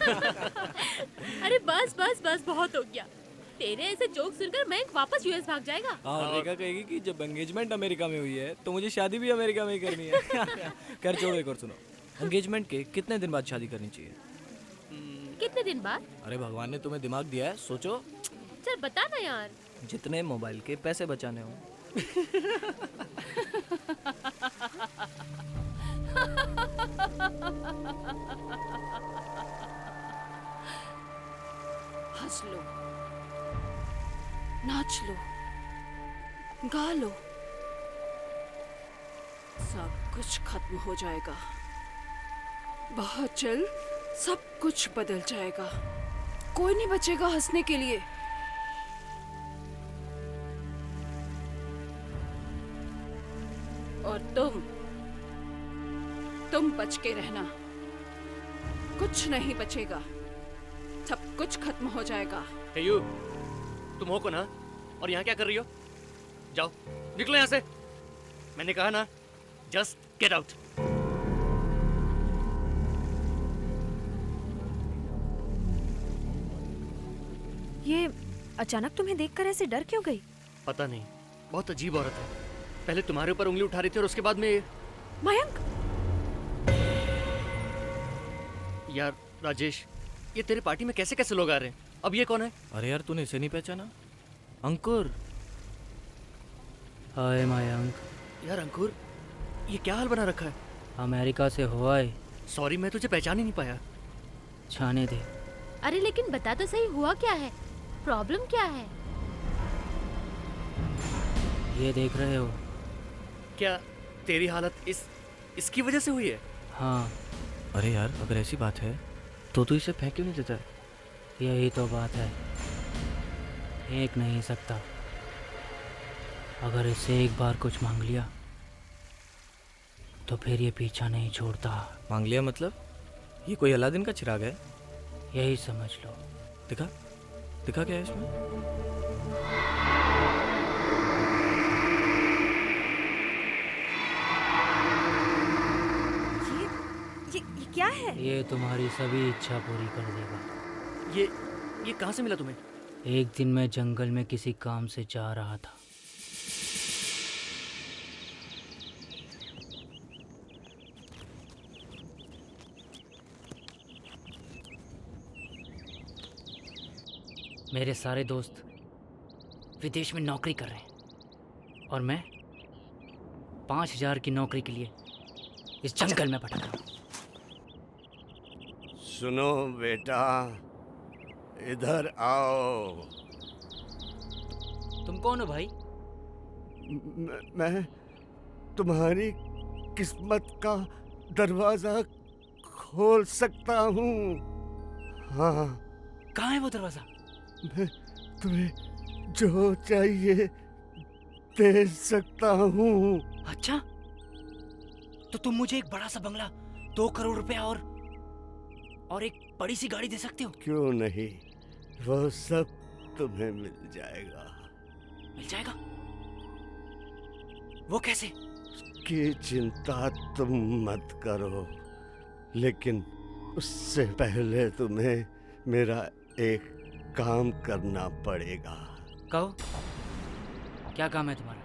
अरे बस बस बस बहुत हो गया। तेरे ऐसे जोक सुनकर मैं वापस यूएस भाग जाएगा। और रेखा कहेगी कि जब एंगेजमेंट अमेरिका में हुई है तो मुझे शादी भी अमेरिका में ही करनी है। कर छोड़ो, एक और सुनो। एंगेजमेंट के कितने दिन बाद शादी करनी चाहिए? कितने दिन बाद? अरे भगवान ने तुम्हें दिमाग दिया है, सोचो। चल बता ना यार। जितने मोबाइल के पैसे बचाने हो। हंस लो, नाच लो, गा लो, सब कुछ खत्म हो जाएगा। बहुत जल्द सब कुछ बदल जाएगा। कोई नहीं बचेगा हंसने के लिए। और तुम बच के रहना। कुछ नहीं बचेगा, सब कुछ खत्म हो जाएगा। हे यू, तुम हो कौन ना? और यहाँ क्या कर रही हो? जाओ, निकलो यहाँ से। मैंने कहा ना, जस्ट गेट आउट। ये अचानक तुम्हें देखकर ऐसे डर क्यों गई? पता नहीं, बहुत अजीब औरत है। पहले तुम्हारे ऊपर उंगली उठा रही थी और उसके बाद में मयंक, यार राजेश, ये तेरे पार्टी में कैसे कैसे लोग आ रहे हैं? अब ये कौन है? अरे यार, तूने इसे नहीं पहचाना? अंकुर। हाय मयंक, यार अंकुर, ये क्या हाल बना रखा है? अमेरिका से हो आए। सॉरी, मैं तुझे पहचान ही नहीं पाया। छाने दे। अरे लेकिन बता तो सही, हुआ क्या है? प्रॉब्लम क्या है? ये देख रहे हो? क्या तेरी हालत इसकी वजह से हुई है? हाँ। अरे यार, अगर ऐसी बात है तो तू इसे फेंक क्यों नहीं देता? यही तो बात है, फेंक नहीं सकता। अगर इससे एक बार कुछ मांग लिया तो फिर ये पीछा नहीं छोड़ता। मांग लिया मतलब? ये कोई अलादीन का चिराग है? यही समझ लो। दिखा, दिखा क्या है इसमें? ये क्या है? ये तुम्हारी सभी इच्छा पूरी कर देगा। ये कहाँ से मिला तुम्हें? एक दिन मैं जंगल में किसी काम से जा रहा था। मेरे सारे दोस्त विदेश में नौकरी कर रहे हैं और मैं 5,000 की नौकरी के लिए इस जंगल में भटक रहा हूँ। सुनो बेटा, इधर आओ। तुम कौन हो भाई? मैं तुम्हारी किस्मत का दरवाजा खोल सकता हूँ। हाँ, कहाँ है वो दरवाजा? मैं तुम्हें जो चाहिए दे सकता हूँ। अच्छा, तो तुम मुझे एक बड़ा सा बंगला, 2 करोड़ रुपया और एक बड़ी सी गाड़ी दे सकते हो? क्यों नहीं, वो सब तुम्हें मिल जाएगा। मिल जाएगा? वो कैसे? की चिंता तुम मत करो, लेकिन उससे पहले तुम्हें मेरा एक काम करना पड़ेगा। कहो, क्या काम है तुम्हारा?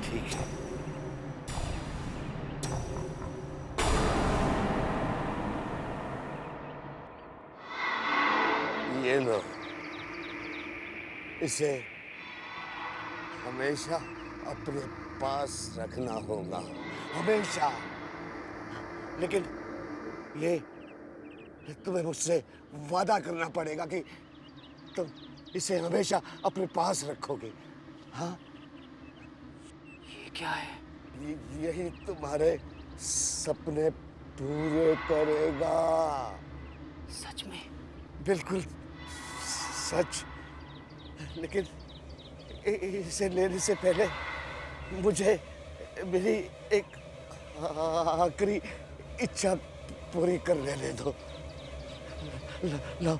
ठीक है, ये लो, इसे हमेशा अपने पास रखना होगा, हमेशा। लेकिन ये तुम्हें मुझसे वादा करना पड़ेगा कि तुम इसे हमेशा अपने पास रखोगे। हाँ? ये क्या है? यही तुम्हारे सपने पूरे करेगा। सच में? बिल्कुल सच। लेकिन इसे लेने से पहले मुझे मेरी एक आखिरी इच्छा पूरी कर लेने दो। लो,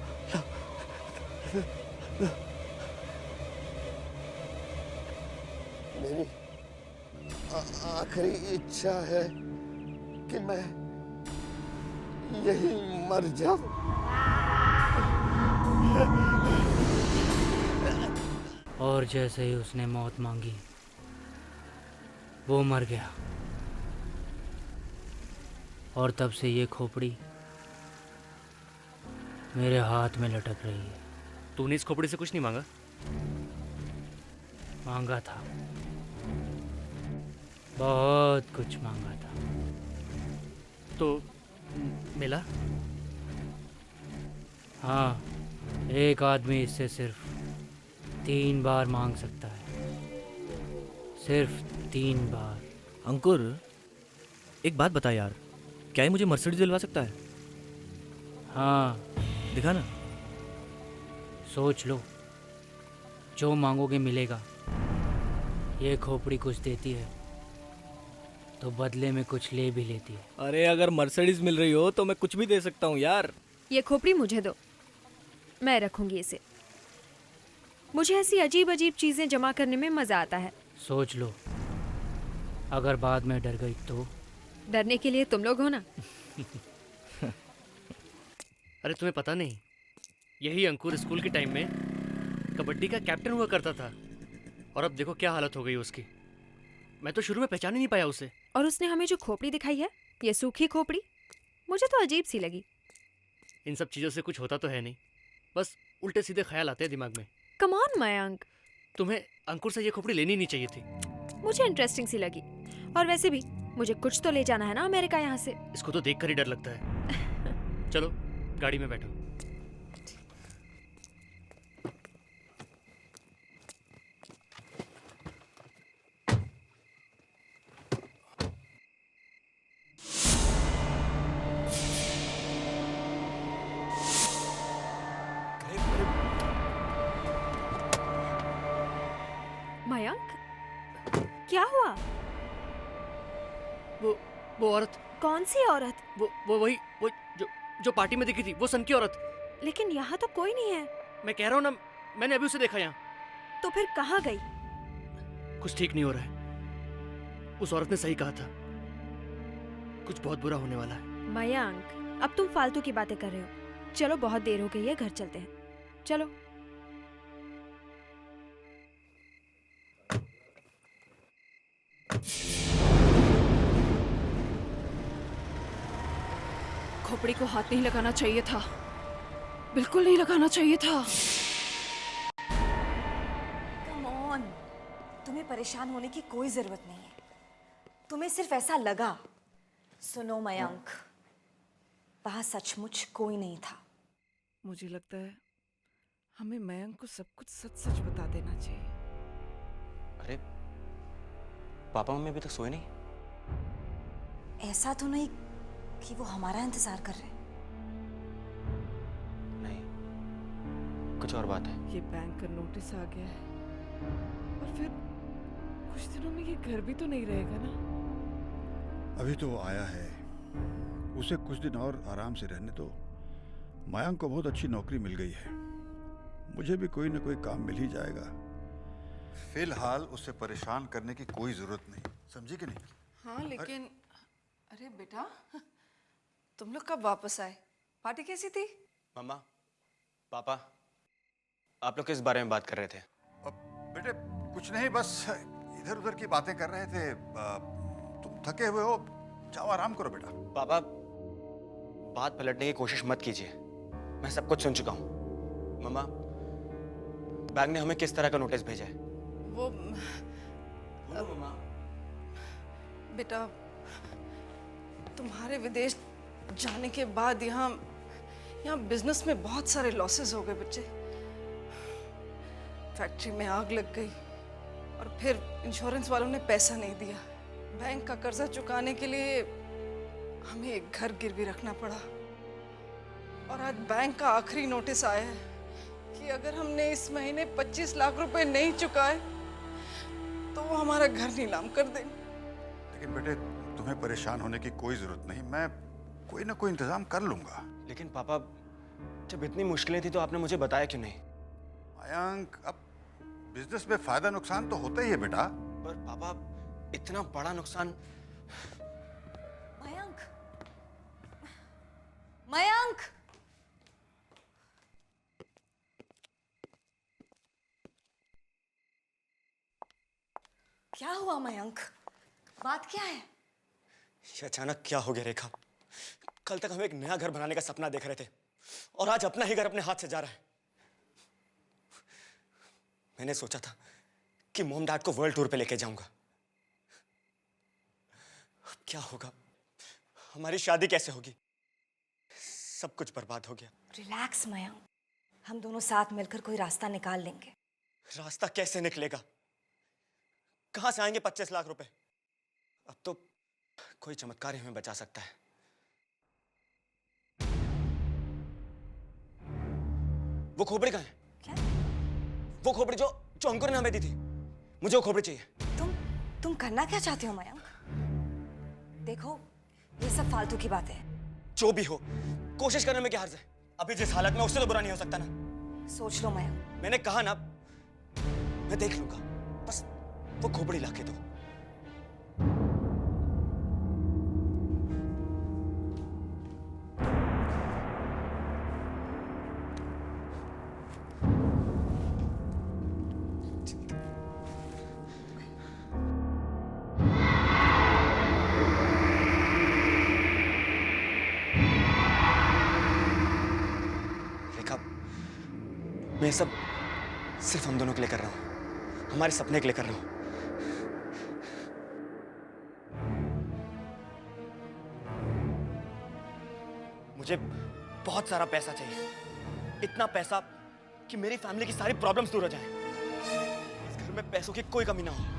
मेरी आखिरी इच्छा है कि मैं यही मर जाओ। और जैसे ही उसने मौत मांगी, वो मर गया। और तब से ये खोपड़ी मेरे हाथ में लटक रही है। तूने इस खोपड़ी से कुछ नहीं मांगा? मांगा था, बहुत कुछ मांगा था। तो मिला? हाँ, एक आदमी इससे सिर्फ 3 बार मांग सकता है, सिर्फ 3 बार। अंकुर, एक बात बता यार, क्या ये मुझे मर्सिडीज दिलवा सकता है? हाँ, दिखा ना। सोच लो, जो मांगोगे मिलेगा। ये खोपड़ी कुछ देती है तो बदले में कुछ ले भी लेती है। अरे अगर मर्सिडीज मिल रही हो तो मैं कुछ भी दे सकता हूँ यार। ये खोपड़ी मुझे दो, मैं रखूंगी इसे। मुझे ऐसी अजीब अजीब चीजें जमा करने में मजा आता है। सोच लो, अगर बाद में डर गई तो? डरने के लिए तुम लोग हो ना। अरे तुम्हें पता नहीं, यही अंकुर स्कूल के टाइम में कबड्डी का कैप्टन हुआ करता था। और अब देखो क्या हालत हो गई उसकी। मैं तो शुरू में पहचान ही नहीं पाया उसे। और उसने हमें जो खोपड़ी दिखाई है, ये सूखी खोपड़ी, मुझे तो अजीब सी लगी। इन सब चीज़ों से कुछ होता तो है नहीं, बस उल्टे सीधे ख्याल आते हैं दिमाग में। कम ऑन मयंक, तुम्हें अंकुर से ये खोपड़ी लेनी नहीं चाहिए थी। मुझे इंटरेस्टिंग सी लगी। और वैसे भी मुझे कुछ तो ले जाना है ना अमेरिका यहाँ से। इसको तो देखकर ही डर लगता है। चलो गाड़ी में बैठो। मयंक, क्या हुआ? वो औरत, कौन सी औरत? वो वही वो जो पार्टी में दिखी थी, वो सन की औरत। लेकिन यहाँ तो कोई नहीं है। मैं कह रहा हूँ ना, मैंने अभी उसे देखा यहाँ। तो फिर कहाँ गई? कुछ ठीक नहीं हो रहा है। उस औरत ने सही कहा था, कुछ बहुत बुरा होने वाला है। मयंक, अब तुम फालतू की बातें कर रहे हो। चलो, बहुत देर हो गई है, घर चलते हैं। चलो। खोपड़ी को हाथ नहीं लगाना चाहिए था, बिल्कुल नहीं लगाना चाहिए था। कम ऑन, तुम्हें परेशान होने की कोई जरूरत नहीं है। तुम्हें सिर्फ ऐसा लगा। सुनो मयंक, वहां सचमुच कोई नहीं था। मुझे लगता है हमें मयंक को सब कुछ सच सच बता देना चाहिए। अरे पापा मम्मी अभी तक सोए नहीं? ऐसा तो नहीं कि वो हमारा इंतजार कर रहे हैं। नहीं, कुछ और बात है। ये बैंक का नोटिस आ गया है, और फिर कुछ दिनों में ये घर भी तो नहीं रहेगा ना। अभी तो वो आया है, उसे कुछ दिन और आराम से रहने दो। मयंक को बहुत अच्छी नौकरी मिल गई है, मुझे भी कोई ना कोई काम मिल ही जाएगा। फिलहाल उसे परेशान करने की कोई जरूरत नहीं, समझी कि नहीं? हाँ, लेकिन अरे बेटा, तुम लोग कब वापस आए? पार्टी कैसी थी? मम्मा, पापा, आप लोग किस बारे में बात कर रहे थे? बेटे कुछ नहीं, बस इधर उधर की बातें कर रहे थे। तुम थके हुए हो, जाओ आराम करो बेटा। पापा, बात पलटने की कोशिश मत कीजिए, मैं सब कुछ सुन चुका हूँ। मम्मा, बैंक ने हमें किस तरह का नोटिस भेजा है? वो मम्मा, बेटा, तुम्हारे विदेश जाने के बाद यहाँ बिजनेस में बहुत सारे लॉसेस हो गए बच्चे। फैक्ट्री में आग लग गई, और फिर इंश्योरेंस वालों ने पैसा नहीं दिया। बैंक का कर्जा चुकाने के लिए हमें एक घर गिरवी रखना पड़ा। और आज बैंक का आखिरी नोटिस आया है कि अगर हमने इस महीने 25 लाख रुपए नहीं चुकाए तो वो हमारा घर नीलाम कर देंगे। लेकिन बेटे तुम्हें परेशान होने की कोई जरूरत नहीं, मैं कोई ना कोई इंतजाम कर लूंगा। लेकिन पापा, जब इतनी मुश्किलें थी तो आपने मुझे बताया क्यों नहीं? मयंक, अब बिजनेस में फायदा नुकसान तो होता ही है बेटा। पर पापा, इतना बड़ा नुकसान। मयंक, मयंक! क्या हुआ मयंक? बात क्या है? ये अचानक क्या हो गया रेखा? कल तक हम एक नया घर बनाने का सपना देख रहे थे और आज अपना ही घर अपने हाथ से जा रहा है। मैंने सोचा था कि मॉम डैड को वर्ल्ड टूर पे लेके जाऊंगा। अब क्या होगा? हमारी शादी कैसे होगी? सब कुछ बर्बाद हो गया। रिलैक्स मयंक, हम दोनों साथ मिलकर कोई रास्ता निकाल लेंगे। रास्ता कैसे निकलेगा? कहां से आएंगे 25 लाख रुपए? अब तो कोई चमत्कार ही हमें बचा सकता है। वो खोपड़ी कहाँ है? क्या? वो खोपड़ी जो अंकुर ने हमें दी थी। मुझे वो खोपड़ी चाहिए। तुम करना क्या चाहते हो मयंक? देखो, ये सब फालतू की बात है। जो भी हो, कोशिश करने में क्या हर्ज है? अभी जिस हालत में, उससे तो बुरा नहीं हो सकता ना। सोच लो मयंक। मैंने कहा ना, मैं देख लूंगा। बस वो खोपड़ी लाके दो। रेखा, मैं सब सिर्फ हम दोनों के लिए कर रहा हूं, हमारे सपने के लिए कर रहा हूं। मुझे बहुत सारा पैसा चाहिए, इतना पैसा कि मेरी फैमिली की सारी प्रॉब्लम्स दूर हो जाएं। इस घर में पैसों की कोई कमी ना हो।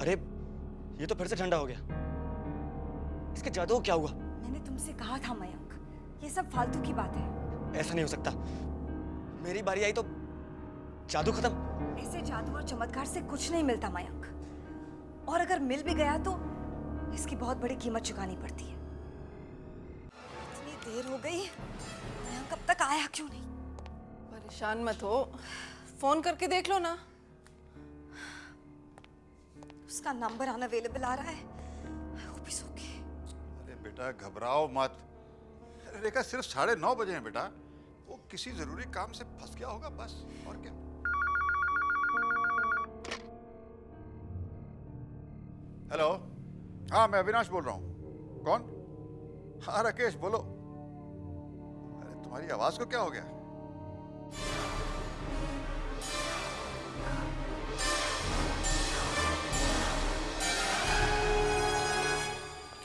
अरे, ये तो फिर से ठंडा हो गया। इसके जादू को क्या हुआ? मैंने तुमसे कहा था मयंक, ये सब फालतू की बात है। ऐसा नहीं हो सकता। मेरी बारी आई तो जादू खत्म। ऐसे जादू और चमत्कार से कुछ नहीं मिलता मयंक, और अगर मिल भी गया तो इसकी बहुत बड़ी कीमत चुकानी पड़ती है। इतनी देर हो गई, मयंक अब तक आया क्यों नहीं? परेशान मत हो, फोन करके देख लो ना। उसका नंबर अनअवेलेबल आ रहा है। वो भी सो के। अरे बेटा घबराओ मत। अरे रेखा, सिर्फ 9:30 बजे हैं बेटा। वो किसी जरूरी काम से फंस गया होगा बस, और क्या। हेलो, हाँ मैं अविनाश बोल रहा हूँ। कौन? हाँ राकेश बोलो। अरे तुम्हारी आवाज को क्या हो गया?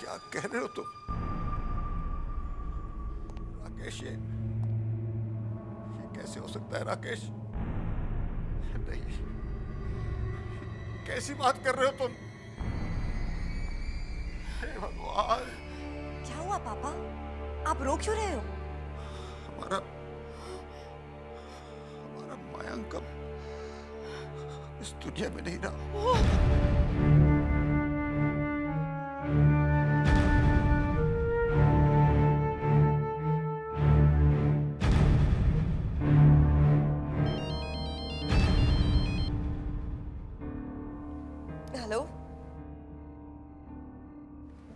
क्या कह रहे हो तुम? राकेश, ये कैसे हो सकता है राकेश? नहीं, कैसी बात कर रहे हो तुम? हे भगवान! क्या हुआ पापा? आप रो क्यों रहे हो? हमारा मयंक अब इस दुनिया में नहीं रहा। हेलो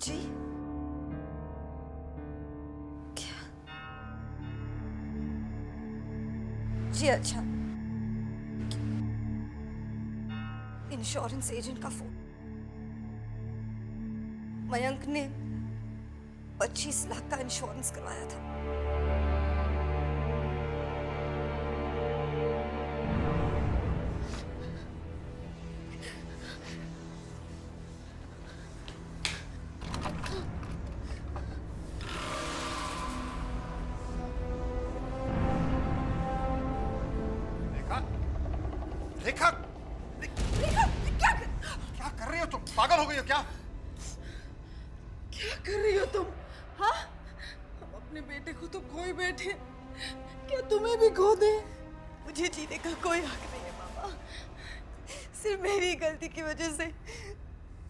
जी, क्या? जी अच्छा, इंश्योरेंस एजेंट का फोन। मयंक ने 25 लाख का इंश्योरेंस करवाया था। रेखा, रेखा, क्या कर रही हो तुम? पागल हो गई हो क्या? क्या कर रही हो तुम? हाँ, हम अपने बेटे को तो खोए बैठे, क्या तुम्हें भी खो दे? मुझे जीने का कोई हक नहीं है मामा। सिर्फ मेरी गलती की वजह से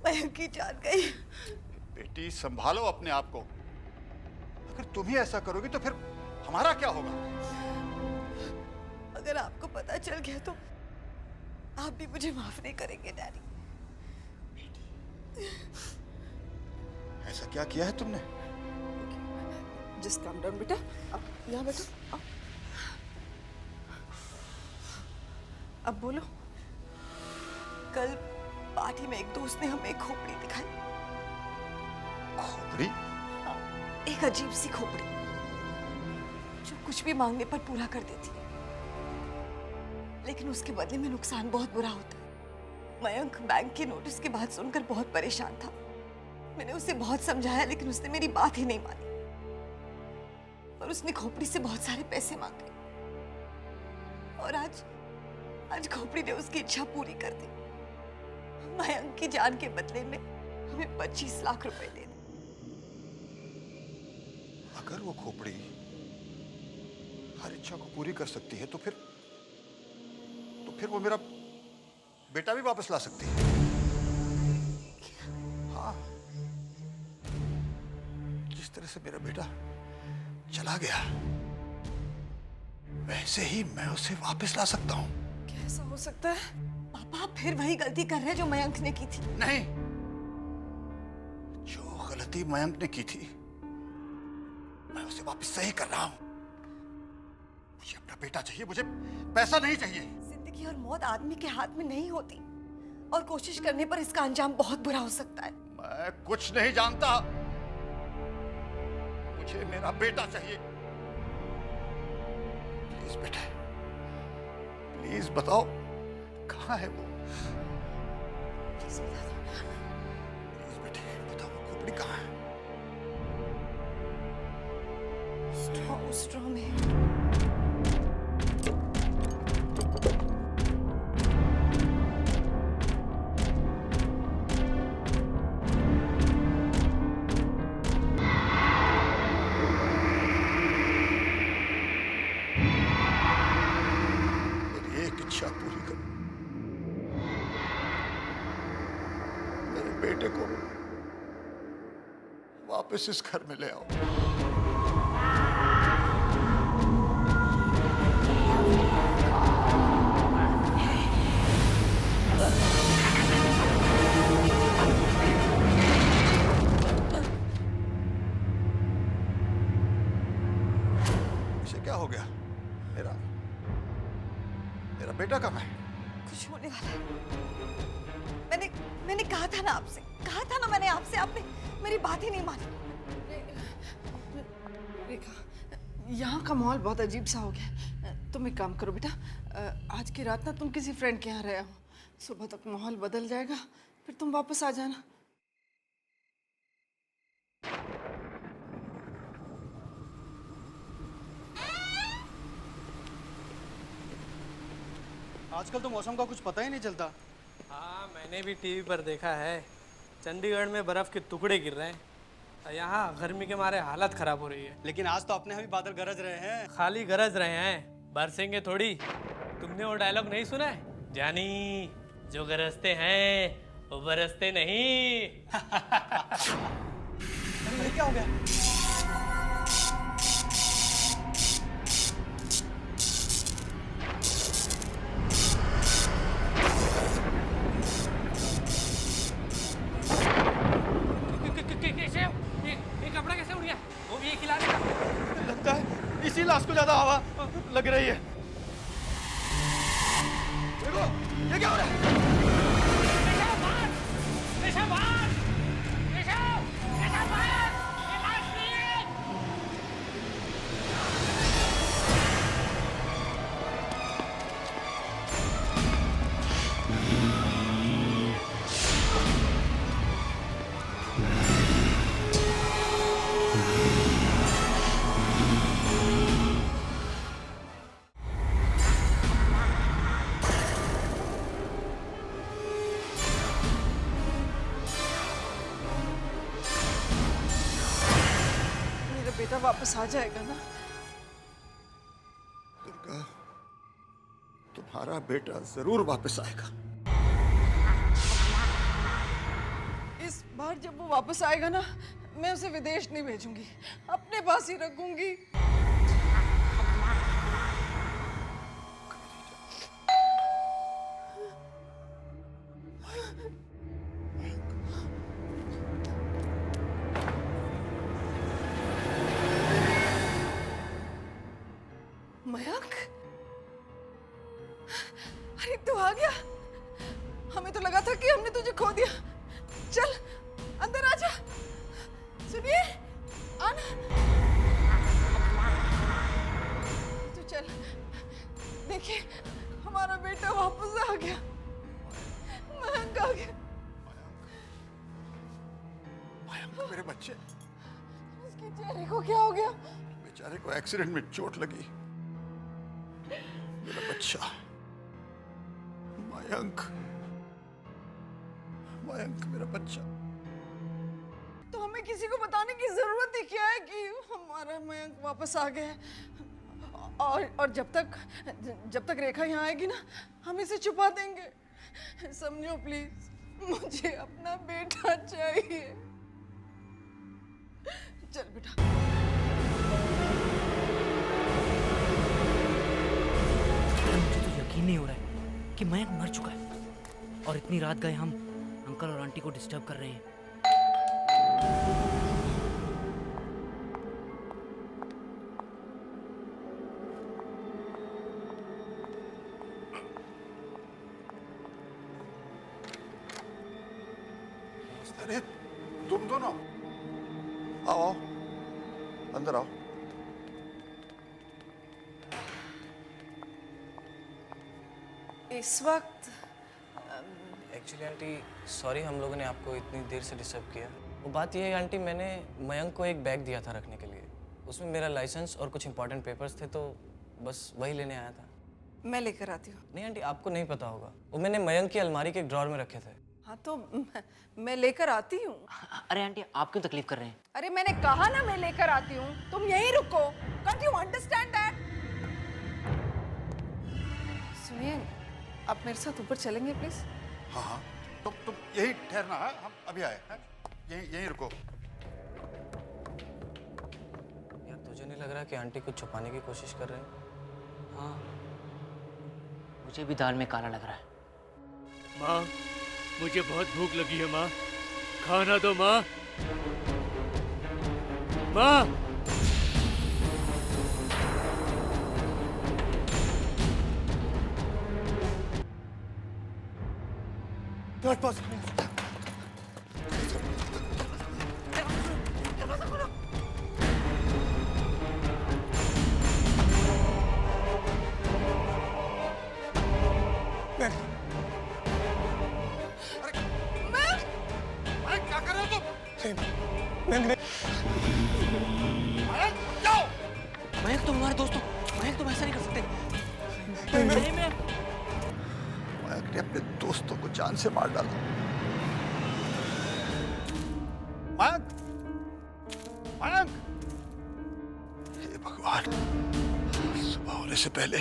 मयंक की जान गई। बेटी संभालो अपने आप को। अगर तुम ही ऐसा करोगी तो फिर हमारा क्या होगा? अगर आपको पता चल गया तो आप भी मुझे माफ नहीं करेंगे डैडी। ऐसा क्या किया है तुमने? जस्ट काम डाउन बेटा, अब यहाँ बैठो। अब बोलो। कल पार्टी में एक दोस्त ने हमें एक खोपड़ी दिखाई। खोपड़ी? एक अजीब सी खोपड़ी जो कुछ भी मांगने पर पूरा कर देती है, लेकिन उसके बदले में नुकसान बहुत बुरा होता है। मयंक बैंक के नोटिस की बात सुनकर बहुत परेशान था। मैंने उसे बहुत समझाया लेकिन उसने मेरी बात ही नहीं मानी और उसने खोपड़ी से बहुत सारे पैसे मांगे और आज खोपड़ी ने उसकी इच्छा पूरी कर दी। मयंक की जान के बदले में हमें 25 लाख रुपए देने। अगर वो खोपड़ी हर इच्छा को पूरी कर सकती है तो फिर वो मेरा बेटा भी वापस ला सकती है। हाँ, जिस तरह से मेरा बेटा चला गया वैसे ही मैं उसे वापस ला सकता हूँ। कैसा हो सकता है? पापा आप फिर वही गलती कर रहे हैं जो मयंक ने की थी। नहीं, जो गलती मयंक ने की थी मैं उसे वापस सही कर रहा हूँ। मुझे अपना बेटा चाहिए, मुझे पैसा नहीं चाहिए। जिंदगी और मौत आदमी के हाथ में नहीं होती और कोशिश करने पर इसका अंजाम बहुत बुरा हो सकता है। मैं कुछ नहीं जानता, मुझे मेरा बेटा चाहिए। प्लीज बेटा, प्लीज बताओ कहाँ है वो? प्लीज बता दो। प्लीज बेटे बताओ वो खोपड़ी कहाँ है? स्ट्रॉ में। बेटे को वापस इस घर में ले आओ। इसे क्या हो गया? मेरा बेटा कहाँ है? कुछ होने वाला है। मैंने कहा था ना आपसे, मैंने आपसे, आपने मेरी बात ही नहीं मानी। रेखा, यहाँ का माहौल बहुत अजीब सा हो गया। तुम एक काम करो बेटा, आज की रात ना तुम किसी फ्रेंड के यहाँ रह आओ। सुबह तक माहौल बदल जाएगा, फिर तुम वापस आ जाना। आजकल तो मौसम का कुछ पता ही नहीं चलता। हाँ, मैंने भी टीवी पर देखा है। चंडीगढ़ में बर्फ के टुकड़े गिर रहे हैं। यहाँ गर्मी के मारे हालत खराब हो रही है। लेकिन आज तो अपने यहाँ भी बादल गरज रहे हैं। खाली गरज रहे हैं, बरसेंगे थोड़ी। तुमने वो डायलॉग नहीं सुना है? जानी जो गरजते हैं वो बरसते नहीं। अरे क्या हो गया? इसी लाश को ज्यादा हवा लग रही है। देखो ये क्या हो रहा है? बेटा वापस आ जाएगा ना? दुर्गा, तुम्हारा बेटा जरूर वापस आएगा। बाहर जब वो वापस आएगा ना, मैं उसे विदेश नहीं भेजूंगी, अपने पास ही रखूंगी। मयंक, अरे तू आ गया। हमें तो लगा था कि हमने तुझे खो दिया। चल अंदर आ जा। सुनिए, आना। तू चल, देखिए हमारा बेटा वापस आ गया। मयंक आ गया। मयंक मेरे बच्चे। उसके चेहरे को क्या हो गया? बेचारे को एक्सीडेंट में चोट लगी। मेरा बच्चा मयंक, मयंक मेरा बच्चा। तो हमें किसी को बताने की जरूरत ही क्या है कि हमारा मयंक वापस आ गया है। और जब तक रेखा यहाँ आएगी ना, हम इसे छुपा देंगे। समझो प्लीज, मुझे अपना बेटा चाहिए। चल बेटा। मुझे तो यकीन नहीं हो रहा है कि मयंक मर चुका है और इतनी रात गए हम अंकल और आंटी को डिस्टर्ब कर रहे हैं। अरे तुम दोनों आओ, आओ अंदर आओ। इस वक्त एक्चुअली आंटी सॉरी, हम लोगों ने आपको इतनी देर से डिस्टर्ब किया। वो बात ये है आंटी, मैंने मयंक को एक बैग दिया था रखने के लिए। उसमें मेरा लाइसेंस और कुछ इंपॉर्टेंट पेपर्स थे, तो बस वही लेने आया था। मैं लेकर आती हूँ। नहीं आंटी, आपको नहीं पता होगा, वो मैंने मयंक की अलमारी के एक ड्रॉर में रखे थे। हाँ तो मैं लेकर आती हूँ। अरे आंटी, आप क्यों तकलीफ कर रहे हैं? अरे मैंने कहा ना मैं लेकर आती हूँ, तुम यहीं रुको। Can't you understand that? सुनिए, आप मेरे साथ ऊपर चलेंगे प्लीज? हाँ हाँ, तुम यही ठहरना है, हम अभी आए हैं। यहीं रुको। यार तुझे नहीं लग रहा कि आंटी कुछ छुपाने की कोशिश कर रहे हैं? हाँ, मुझे भी दाल में काला लग रहा है। माँ, मुझे बहुत भूख लगी है माँ, खाना दो माँ। माँ, क्या कर रहे हो तुम? मयंक तुम हमारे दोस्तों, मयंक तुम ऐसा नहीं कर सकते। मयंक ने अपने दोस्तों को जान से मार डाला। मयंक, मयंक, हे भगवान, सुबह होने से पहले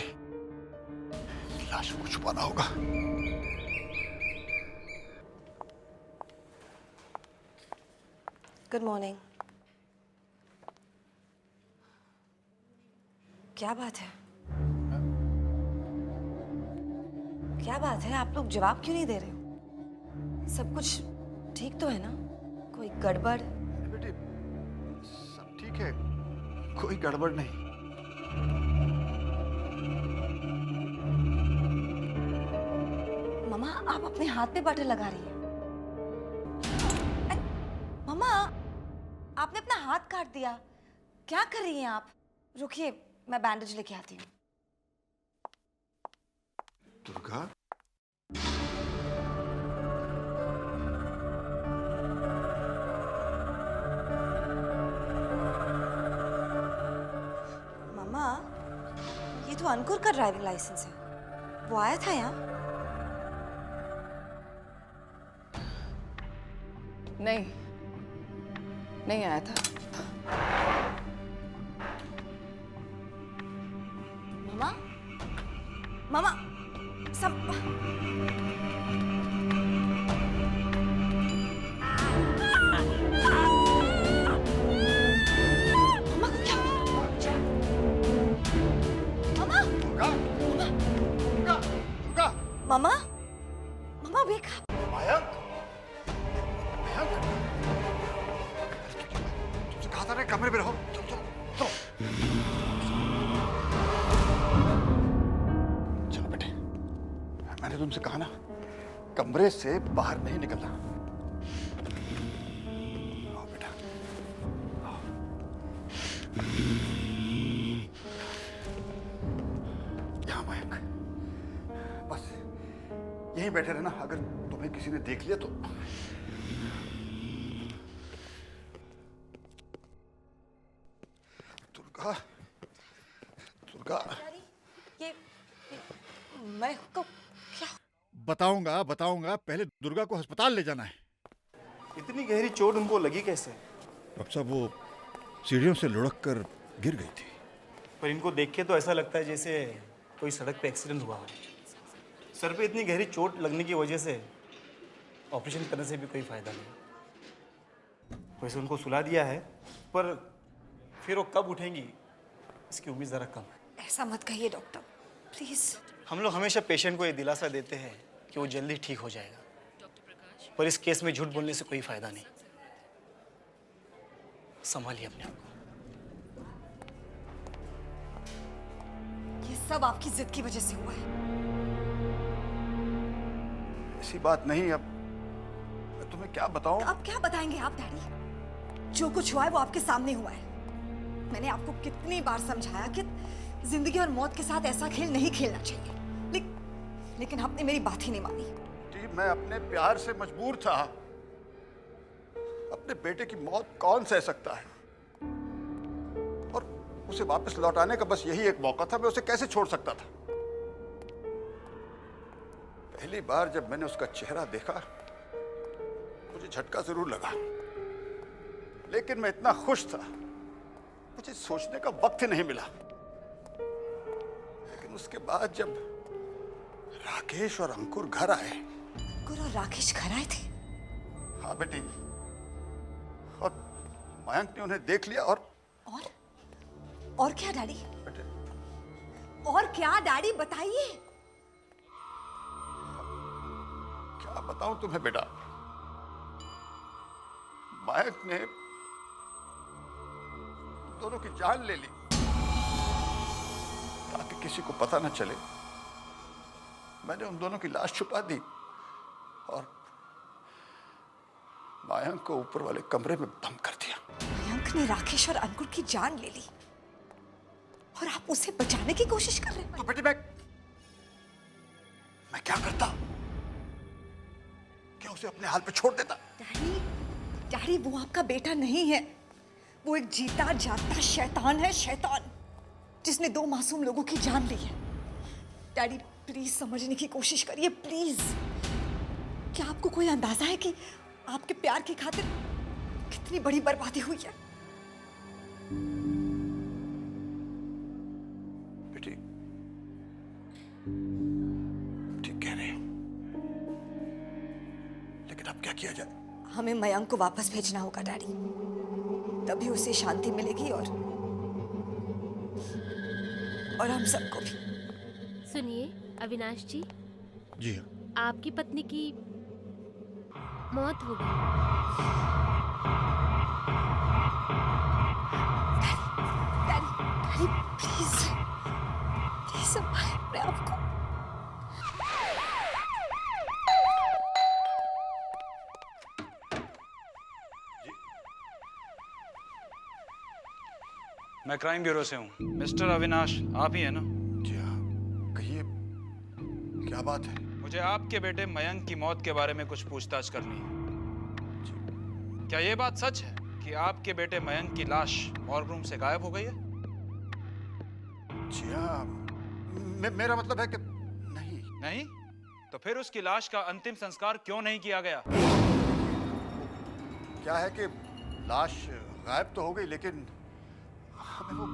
लाशों को छुपाना होगा। Good morning. क्या बात है? क्या बात है, आप लोग जवाब क्यों नहीं दे रहे हो? सब कुछ ठीक तो है ना? कोई गड़बड़? बेटी, सब ठीक है, कोई गड़बड़ नहीं। मम्मा, आप अपने हाथ पे बटर लगा रही है। मम्मा, आपने अपना हाथ काट दिया। क्या कर रही हैं आप? रुकिए, मैं बैंडेज लेके आती हूँ। दुर्गा, मम्मा, ये तो अंकुर का ड्राइविंग लाइसेंस है। वो आया था यहाँ? नहीं आया था। मम्मा, मम्मा, सब मैंने तुमसे कहा ना, कमरे से बाहर नहीं निकलना। आओ बेटा, आओ। यहाँ मयंक, बस यहीं बैठे रहना। अगर तुम्हें किसी ने देख लिया तो दुर्गा, दुर्गा। ये मैं को क्या? बताऊंगा बताऊंगा, पहले दुर्गा को अस्पताल ले जाना है। इतनी गहरी चोट उनको लगी कैसे? डॉक्टर साहब, वो सीढ़ियों से लुढ़क कर गिर गई थी। पर इनको देख के तो ऐसा लगता है जैसे कोई सड़क पे एक्सीडेंट हुआ हो। सर पे इतनी गहरी चोट लगने की वजह से ऑपरेशन करने से भी कोई फायदा नहीं। वैसे उनको सुला दिया है, पर फिर वो कब उठेंगी इसकी उम्मीद ज़रा कम है। ऐसा मत कहिए डॉक्टर, प्लीज। हम लोग हमेशा पेशेंट को ये दिलासा देते हैं कि वो जल्दी ठीक हो जाएगा, पर इस केस में झूठ बोलने से कोई फायदा नहीं। संभालिए अपने आप को। ये सब आपकी जिद की वजह से हुआ है। ऐसी बात नहीं। अब मैं तुम्हें क्या बताऊं? अब क्या बताएंगे आप डैडी? जो कुछ हुआ है वो आपके सामने हुआ है। मैंने आपको कितनी बार समझाया कि जिंदगी और मौत के साथ ऐसा खेल नहीं खेलना चाहिए, लेकिन आपने मेरी बात ही नहीं मानी। जी, मैं अपने प्यार से मजबूर था। अपने बेटे की मौत कौन सह सकता है? और उसे वापस लौटाने का बस यही एक मौका था। मैं उसे कैसे छोड़ सकता था? पहली बार जब मैंने उसका चेहरा देखा, मुझे झटका जरूर लगा, लेकिन मैं इतना खुश था, मुझे सोचने का वक्त ही नहीं मिला। लेकिन उसके बाद जब राकेश और अंकुर घर आए। अंकुर और राकेश घर आए थे? हाँ बेटी, और मयंक ने उन्हें देख लिया। और क्या डैडी? और क्या डैडी, बताइए। क्या बताऊं तुम्हें बेटा? मयंक ने दोनों की जान ले ली ताकि किसी को पता न चले। मैंने उन दोनों की लाश छुपा दी और मयंक को ऊपर वाले कमरे में बंद कर दिया। मयंक ने राकेश और अंकुर की जान ले ली और आप उसे बचाने की कोशिश कर रहे हैं? तो बेटी, मैं क्या करता? क्या उसे अपने हाल पे छोड़ देता? डैडी, वो आपका बेटा नहीं है। वो एक जीता जागता शैतान है, शैतान, जिसने 2 मासूम लोगों की जान ली है। डैडी, प्लीज समझने की कोशिश करिए, प्लीज। क्या आपको कोई अंदाजा है कि आपके प्यार की खातिर कितनी बड़ी बर्बादी हुई है? बेटी, ठीक कह रहे हो, लेकिन अब क्या किया जाए? हमें मयंक को वापस भेजना होगा डैडी, तभी उसे शांति मिलेगी और हम सबको भी। सुनिए अविनाश जी। जी हाँ। आपकी पत्नी की मौत हो गई। डैडी, प्लीज संभालिए अपने आप को। मैं क्राइम ब्यूरो से हूँ। मिस्टर अविनाश, आप ही है ना? जी हाँ, कहिए, क्या बात है? मुझे आपके बेटे मयंक की मौत के बारे में कुछ पूछताछ करनी है। क्या ये बात सच है कि आपके बेटे मयंक की लाश मॉर्ग रूम से गायब हो गई है? जी हाँ, मेरा मतलब है कि नहीं। नहीं? तो फिर उसकी लाश का अंतिम संस्कार क्यों नहीं किया गया? क्या है कि लाश गायब तो हो गई, लेकिन हमें वो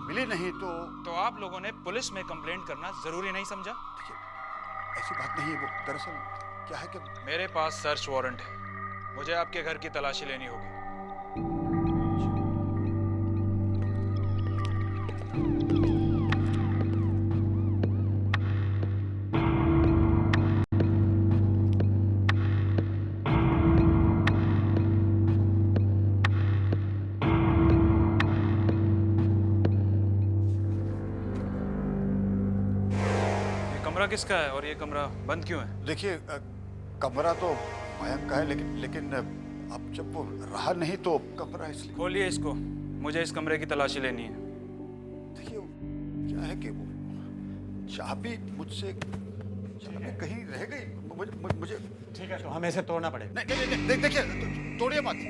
मिली नहीं। तो आप लोगों ने पुलिस में कंप्लेंट करना जरूरी नहीं समझा? ऐसी बात नहीं है। वो दरअसल क्या है कि मेरे पास सर्च वारंट है, मुझे आपके घर की तलाशी लेनी होगी। कमरा किसका है और ये कमरा बंद क्यों है? देखिए, कमरा तो मयंक का है, लेकिन अब जब वो रहा नहीं तो कमरा इसलिए। खोलिए इसको, मुझे इस कमरे की तलाशी लेनी है। देखिए क्या है कि वो चाबी मुझसे कहीं रह गई। मुझे ठीक है, तो हमें इसे तोड़ना पड़ेगा। नहीं, देखिए, तोड़िए मत।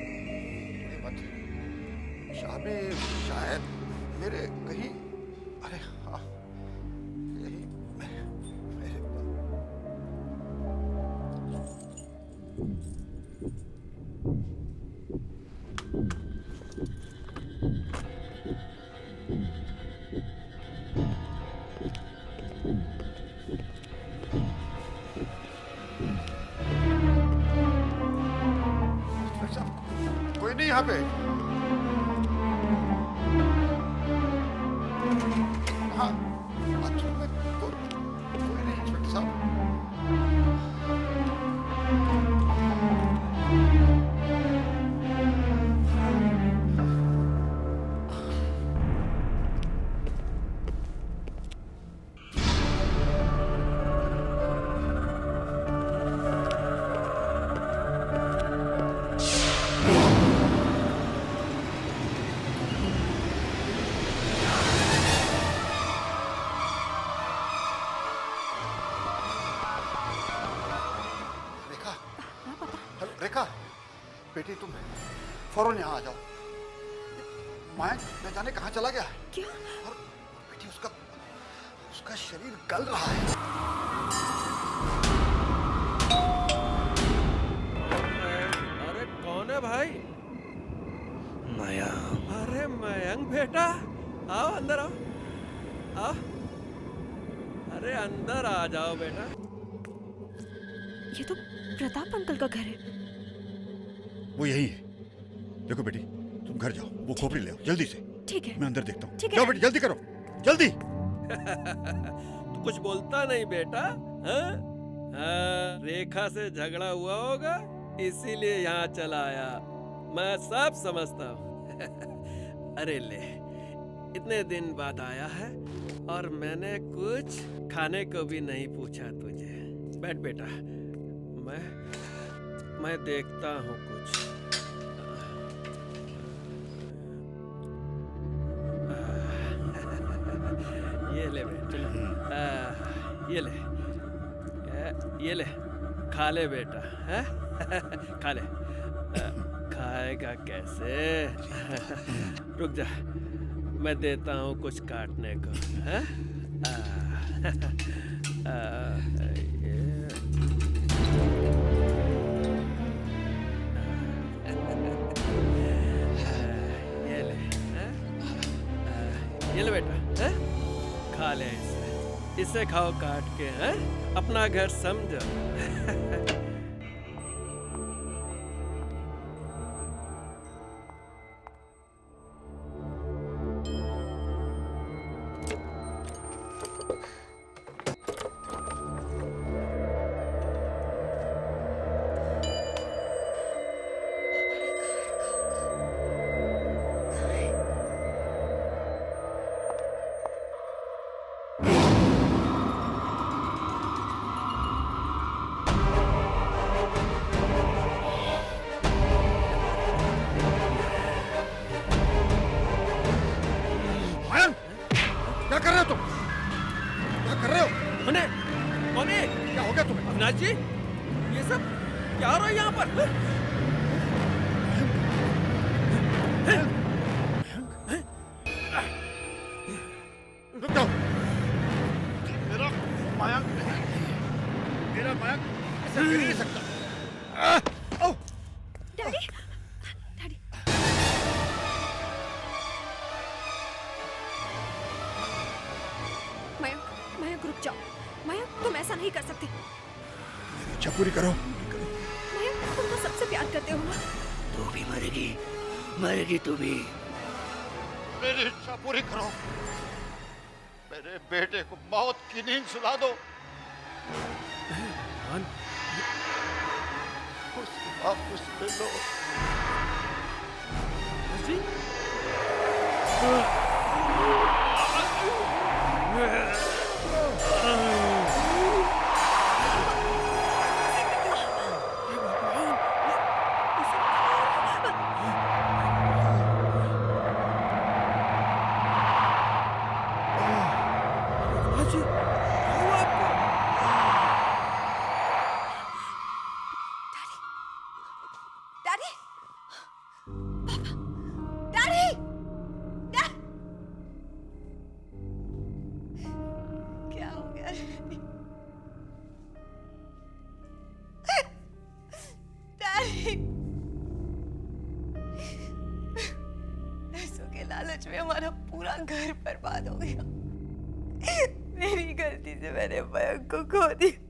चाबी शायद मेरे कहीं, अरे हाँ, यही मेरे कोई नहीं यहाँ पे। हाँ, बाथरूम में कोई नहीं इंस्पेक्टर साहब। रेखा, बेटी तुम फौरन यहाँ आ जाओ। मयंक न जाने कहाँ चला गया है। क्या? और बेटी उसका शरीर गल रहा है। अरे कौन है भाई? मयंक। अरे मयंक बेटा, आओ अंदर आओ, आओ। अरे अंदर आ जाओ बेटा। ये तो प्रताप अंकल का घर है। वो यही है। देखो बेटी, तुम घर जाओ, वो खोपड़ी ले आओ जल्दी से। ठीक है, मैं अंदर देखता हूँ। ठीक है। जाओ बेटी, जल्दी करो, जल्दी। तू कुछ बोलता नहीं बेटा? हाँ? हाँ, रेखा से झगड़ा हुआ होगा, इसीलिए यहाँ चला आया। मैं सब समझता हूँ। अरे ले, इतने दिन बाद आया है और मैंने कुछ खाने को भी नहीं पूछा तुझे। बैठ बेटा, मैं देखता हूँ कुछ। ये ले बेटा, ये ले, खा ले बेटा, है? खा ले। खाएगा कैसे? रुक जा, मैं देता हूँ कुछ काटने को, है? ये ले बेटा, है? खा ले इसे खाओ काट के, हैं? अपना घर समझो। क्या कर रहे हो तुम? क्या कर रहे हो? कौन है? क्या हो गया तुम्हें? अविनाश जी, ये सब क्या हो रहा है यहाँ पर? रुक जाओ। मेरा मयंक नहीं, मेरा मयंक ऐसा कर नहीं सकता। डैडी, मयंक रुक जाओ। मयंक तुम ऐसा नहीं कर सकते। मेरी इच्छा पूरी करो। मयंक तुम तो सबसे प्यार करते हो ना। तू भी मरेगी, मरेगी तू भी। मेरी इच्छा पूरी करो। मेरे बेटे को मौत की नींद सुला दो। उसकी वापस ले लो। जी? पूरा घर बर्बाद हो गया। मेरी गलती से मैंने मयंक को खो दिया।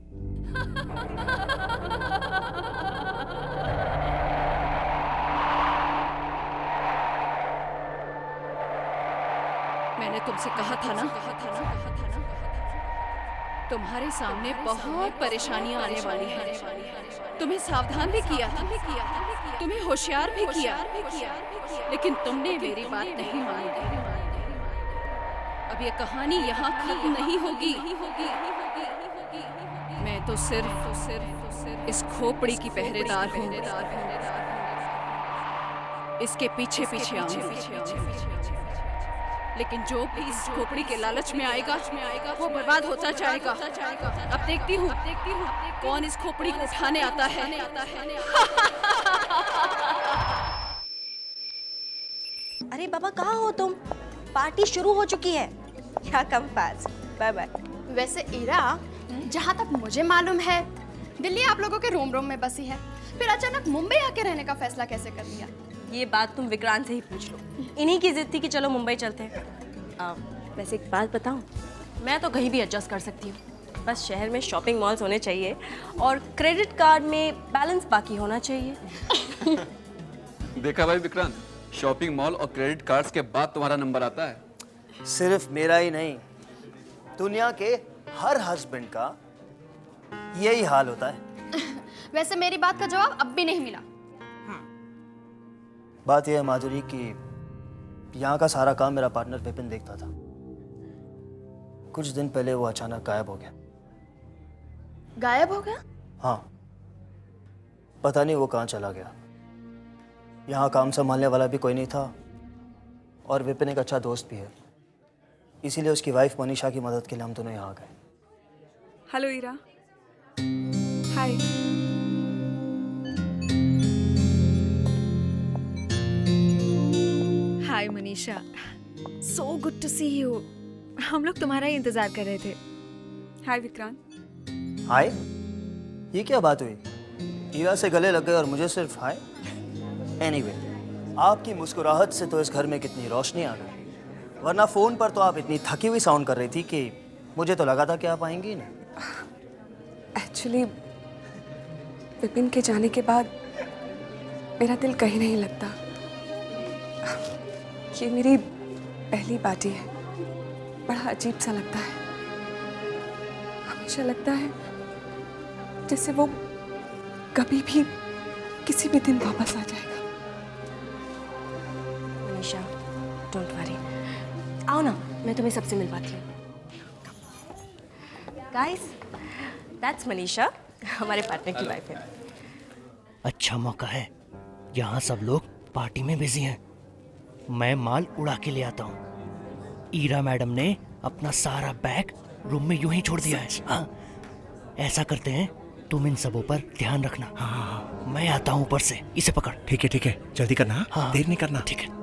मैंने तुमसे कहा था ना, तुम्हारे सामने बहुत परेशानियां आने वाली हैं। तुम्हें सावधान भी किया था, तुम्हें होशियार भी किया, लेकिन तुमने मेरी बात नहीं मानी। अब ये कहानी यहाँ खत्म नहीं होगी। मैं तो सिर्फ इस खोपड़ी की पहरेदार हूँ। इसके पीछे पीछे आऊंगी। लेकिन जो भी इस खोपड़ी के लालच में आएगा वो बर्बाद होता जाएगा। अब देखती हूँ कौन इस खोपड़ी को उठाने आता है। अरे बाबा कहाँ हो तुम? पार्टी शुरू हो चुकी है। क्या कम फास्ट। Bye bye. वैसे ईरा, जहाँ तक मुझे मालूम है दिल्ली आप लोगों के रोम रोम में बसी है, फिर अचानक मुंबई आके रहने का फैसला कैसे कर लिया? ये बात तुम विक्रांत से ही पूछ लो। इन्हीं की जिद थी कि चलो मुंबई चलते हैं। वैसे एक बात बताऊं, मैं तो कहीं भी एडजस्ट कर सकती हूँ। बस शहर में शॉपिंग मॉल्स होने चाहिए और क्रेडिट कार्ड में बैलेंस बाकी होना चाहिए। देखा भाई विक्रांत, शॉपिंग मॉल और क्रेडिट कार्ड्स के बाद तुम्हारा नंबर आता है। सिर्फ मेरा ही नहीं, दुनिया के हर हस्बैंड का यही हाल होता है। वैसे मेरी बात का जवाब अब भी नहीं मिला। बात यह है माधुरी कि यहाँ का सारा काम मेरा पार्टनर विपिन देखता था। कुछ दिन पहले वो अचानक गायब हो गया। गायब हो गया? हाँ, पता नहीं वो कहाँ चला गया। यहाँ काम संभालने वाला भी कोई नहीं था और विपिन एक अच्छा दोस्त भी है, इसीलिए उसकी वाइफ मनीषा की मदद के लिए हम दोनों यहाँ गए। Hello Ira. Hi. Hi Manisha, so good to see you. हम लोग तुम्हारा ही इंतजार कर रहे थे। हाय विक्रांत। हाय? ये क्या बात हुई? ईरा से गले लग गए और मुझे सिर्फ हाय? एनीवे, आपकी मुस्कुराहट से तो इस घर में कितनी रोशनी आ गई, वरना फोन पर तो आप इतनी थकी हुई साउंड कर रही थी कि मुझे तो लगा था कि आप आएंगी ना। एक्चुअली विपिन के जाने के बाद मेरा दिल कहीं नहीं लगता। ये मेरी पहली पार्टी है, बड़ा अजीब सा लगता है। हमेशा लगता है जैसे वो कभी भी किसी भी दिन वापस आ जाएगा। Manisha, don't worry. आओ ना, मैं तुम्हें सबसे मिलवाती हूँ। गाइस, दैट्स मनीषा, हमारे पार्टनर की वाइफ है। अच्छा मौका है, यहाँ सब लोग पार्टी में बिजी हैं। मैं माल उड़ा के ले आता हूँ। ईरा मैडम ने अपना सारा बैग रूम में यूं ही छोड़ दिया है। हाँ, ऐसा करते हैं, तुम इन सबों पर ध्यान रखना। हाँ, मैं आता हूँ ऊपर से। इसे पकड़। ठीक है, जल्दी करना। हाँ, देर नहीं करना। ठीक है।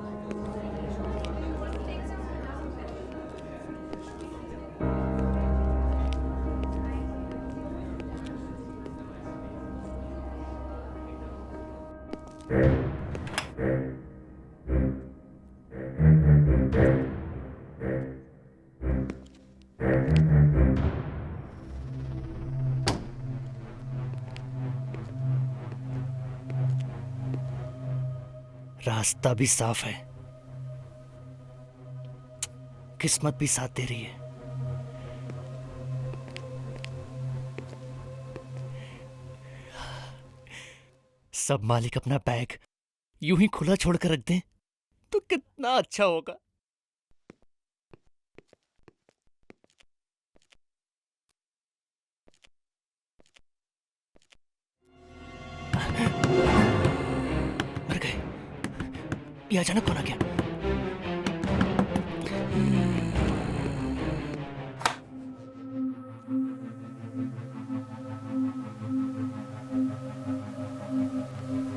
रास्ता भी साफ है, किस्मत भी साथ दे रही है। सब मालिक अपना बैग यूं ही खुला छोड़कर रख दें तो कितना अच्छा होगा। मर गए। ये अचानक कौन आ गया?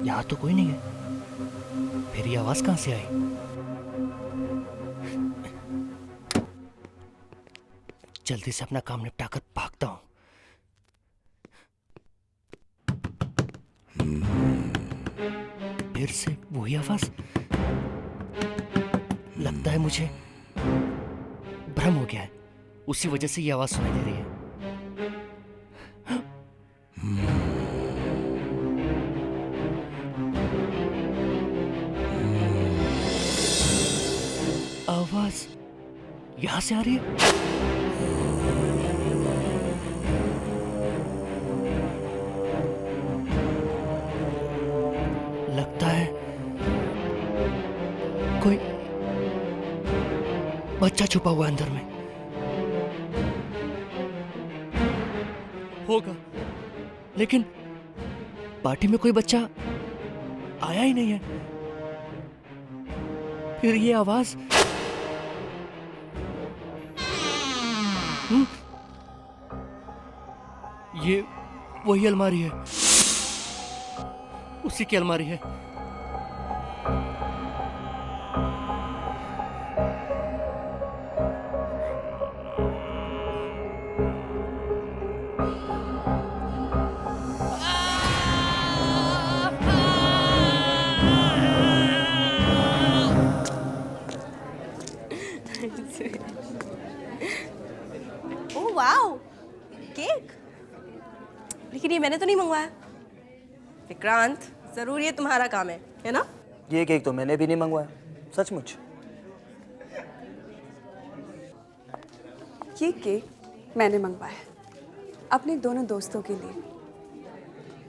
यहाँ तो कोई नहीं है, फिर ये आवाज कहां से आई? जल्दी से अपना काम निपटाकर भागता हूं। फिर से वही आवाज। लगता है मुझे भ्रम हो गया है, उसी वजह से ये आवाज सुनाई दे रही है। आवाज यहां से आ रही है। लगता है कोई बच्चा छुपा हुआ है अंदर में। होगा, लेकिन पार्टी में कोई बच्चा आया ही नहीं है। फिर ये आवाज ये वही अलमारी है, उसी की अलमारी है। Oh wow, cake. लेकिन ये मैंने तो नहीं मंगवाया। विक्रांत, जरूर ये तुम्हारा काम है ना? ये केक तो मैंने भी नहीं मंगवाया, सचमुच। ये केक मैंने मंगवाया अपने दोनों दोस्तों के लिए,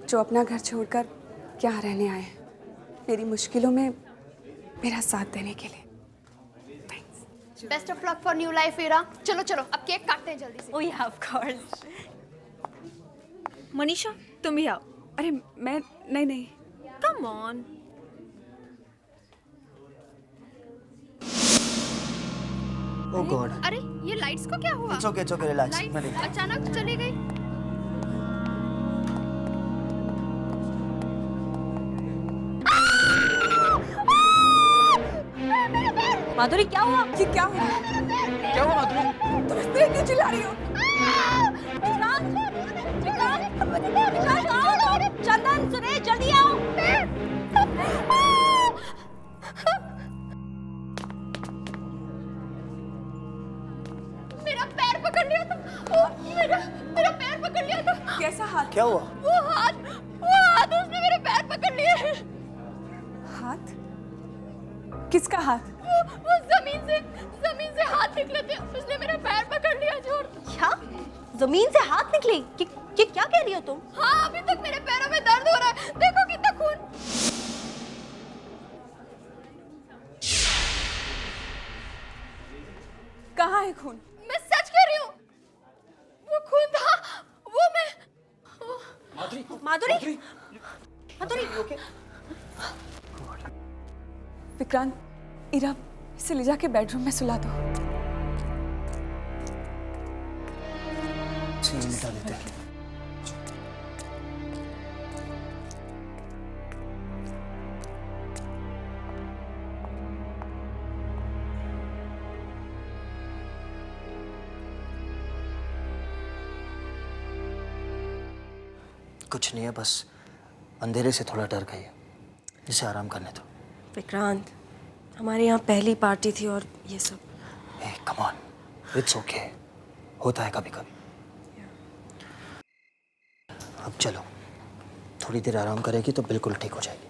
जो अपना घर छोड़कर यहाँ रहने आए हैं, मेरी मुश्किलों में मेरा साथ देने के लिए। Best of luck for new life Ira. चलो चलो अब केक काटते हैं जल्दी से। ओह या, ऑफ कोर्स। मनीषा तुम भी आओ। अरे मैं नहीं। Come on. Oh God. अरे ये लाइट्स को क्या हुआ? It's okay, relax. लाइट्स मैं देखता हूं। अचानक चली गई। माधुरी क्या हुआ? ये क्या हुआ? क्या हुआ माधुरी? तुम इस तरह क्यों चिल्ला रही हो? चंदन, सुरेश, जल्दी आओ। मेरा पैर पकड़ लिया था। मेरा पैर पकड़ लिया था। कैसा हाथ? क्या हुआ? वो हाथ उसने मेरे पैर पकड़ लिए। हाथ? किसका हाथ? वो जमीन से हाथ निकले थे, उसने मेरा पैर पकड़ लिया। जोर। क्या? जमीन से हाथ निकले? ये क्या कह रही हो तुम? हाँ, अभी तक मेरे पैरों में दर्द हो रहा है। देखो कितना खून। कहाँ है खून? मैं सच कह रही हूँ, वो खून था। वो मैं माधुरी। विक्रांत, इरा, इसे ले जाके बेडरूम में सुला दो। मिटा देते हैं। कुछ नहीं है, बस अंधेरे से थोड़ा डर गई है। इसे आराम करने दो। विक्रांत, हमारे यहाँ पहली पार्टी थी और ये सब। Hey, come on, it's okay. होता है कभी कभी। अब चलो, थोड़ी देर आराम करेगी तो बिल्कुल ठीक हो जाएगी।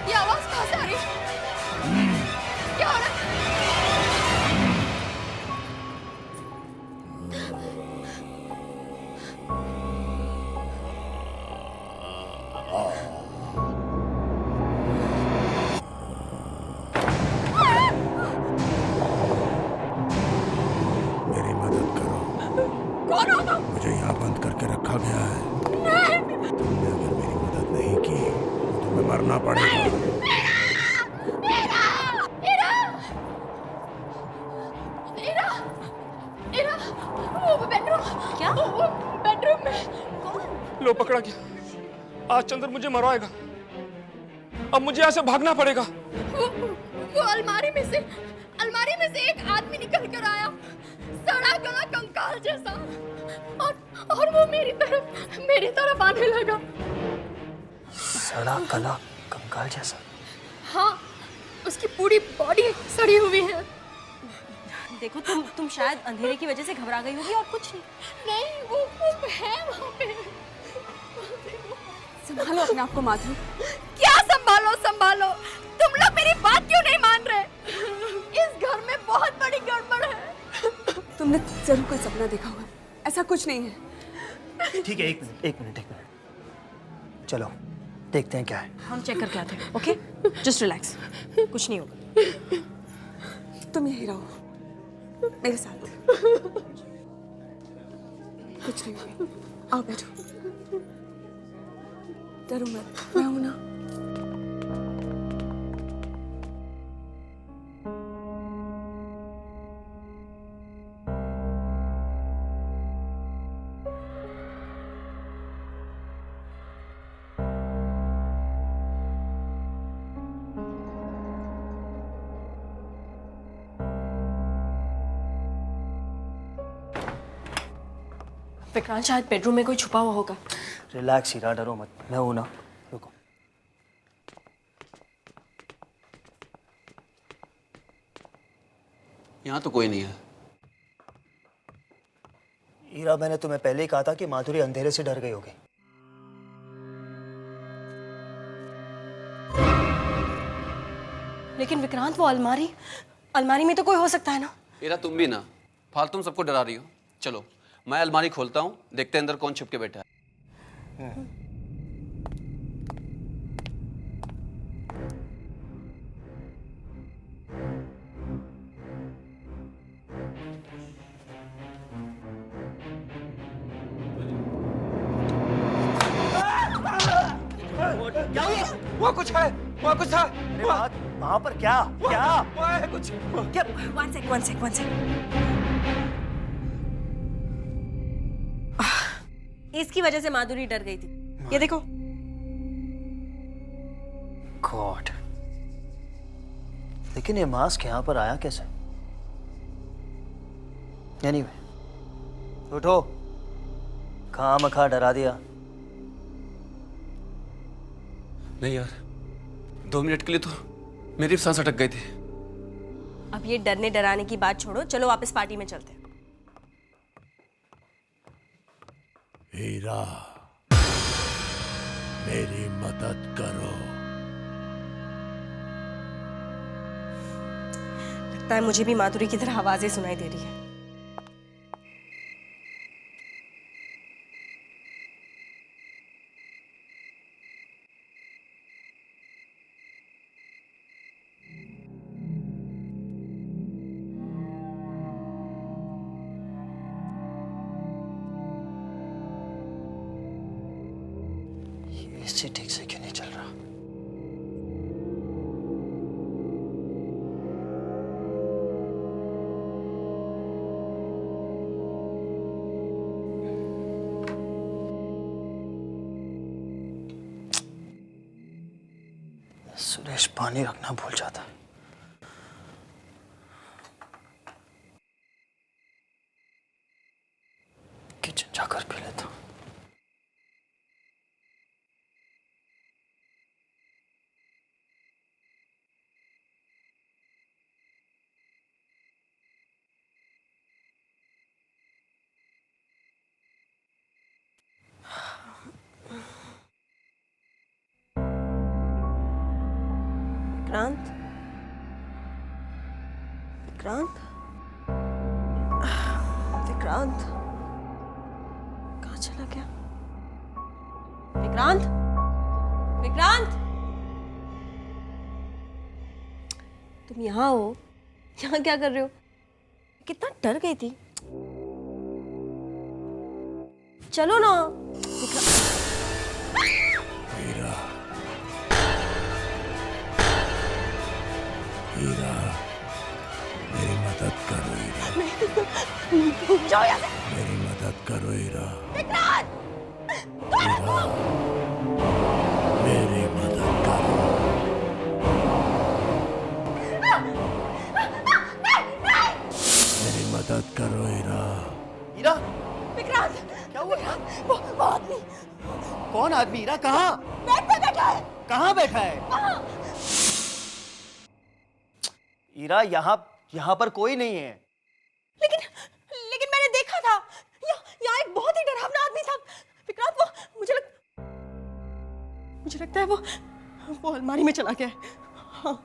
ये आवाज कहाँ से आ रही है? क्या हो रहा है? मेरी मदद करो। कौन हो तुम? मुझे यहाँ बंद करके रखा गया है। तुमने अगर मेरी मदद नहीं की तो तुम्हें मरना पड़ेगा। वो बेडरूम। क्या? वो बेडरूम में। लो पकड़ा गया। आज चंद्र मुझे मरवाएगा। अब मुझे यहाँ से भागना पड़ेगा। वो अलमारी में से एक आदमी निकल कर आया, सड़ा गला कंकाल जैसा, और वो मेरी तरफ आने लगा। सड़ा गला कंकाल जैसा? हाँ, उसकी पूरी बॉडी सड़ी हुई है। देखो तुम शायद अंधेरे की वजह से घबरा गई होगी और कुछ नहीं, वो है वहाँ पे। संभालो अपने आप को माधुरी। क्या संभालो? तुम लोग मेरी बात क्यों नहीं मान रहे? इस घर में बहुत बड़ी गड़बड़ है। तुमने जरूर कोई सपना देखा होगा, ऐसा कुछ नहीं है। ठीक है, एक मिनट। चलो देखते हैं क्या है। हम चेक करके आते हैं। ओके, जस्ट रिलैक्स, कुछ नहीं होगा। तुम यहीं रहो मेरे साथ, कुछ नहीं होगा। आओ बैठो, डरो मत, मैं हूं ना। विक्रांत, शायद बेडरूम में कोई छुपा हुआ होगा। रिलैक्स हीरा, डरो मत, मैं हूं ना। रुको। यहाँ तो कोई नहीं है। हीरा, मैंने तुम्हें पहले ही कहा था कि माधुरी अंधेरे से डर गई होगी। लेकिन विक्रांत, वो अलमारी में तो कोई हो सकता है ना। हीरा, तुम भी ना फालतू सबको डरा रही हो। चलो मैं अलमारी खोलता हूँ, देखते हैं अंदर कौन छिप के बैठा है। क्या हुआ? वहाँ कुछ था। वहाँ पर क्या? वहाँ है कुछ। क्या? One sec. इसकी वजह से माधुरी डर गई थी। ये देखो। गॉड, लेकिन ये मास्क यहाँ पर आया कैसे? एनीवे, उठो, खामखा डरा दिया। नहीं यार, 2 मिनट के लिए तो मेरी भी सांस अटक गई थी। अब ये डरने डराने की बात छोड़ो, चलो वापस पार्टी में चलते हैं। हीरा, मेरी मदद करो। लगता है मुझे भी माधुरी की तरह आवाजें सुनाई दे रही है। इससे ठीक से क्यों नहीं चल रहा? सुरेश पानी रखना भूल जाता है। किचन जाकर पी लेता हूँ। विक्रांत कहाँ चला गया? विक्रांत, तुम यहाँ हो? यहाँ क्या कर रहे हो? कितना डर गई थी। चलो ना। हीरा, मेरी मदद करो हीरा। जाओ यहाँ से। मेरी मदद करो हीरा। विक्रांत! हीरा, मेरी मदद करो। आदमी? हीरा कहाँ? बेड पे बैठा है। कहाँ बैठा है? हीरा यहाँ पर कोई नहीं है। लेकिन मैंने देखा था यहाँ एक बहुत ही डरावना आदमी था। विक्रांत, वो मुझे लगता है वो अलमारी में चला गया है। हाँ।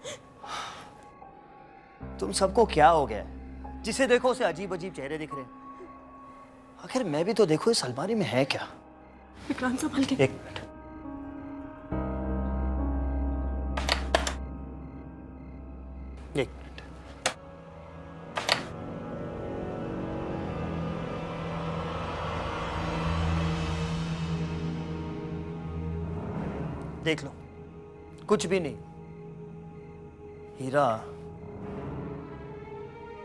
तुम सबको क्या हो गया? जिसे देखो उसे अजीब अजीब चेहरे दिख रहे हैं। आखिर मैं भी तो देखो इस अलमारी में है क्या? विक्रांत संभल के। एक मिनट। एक मिनट। देख लो, कुछ भी नहीं। हीरा,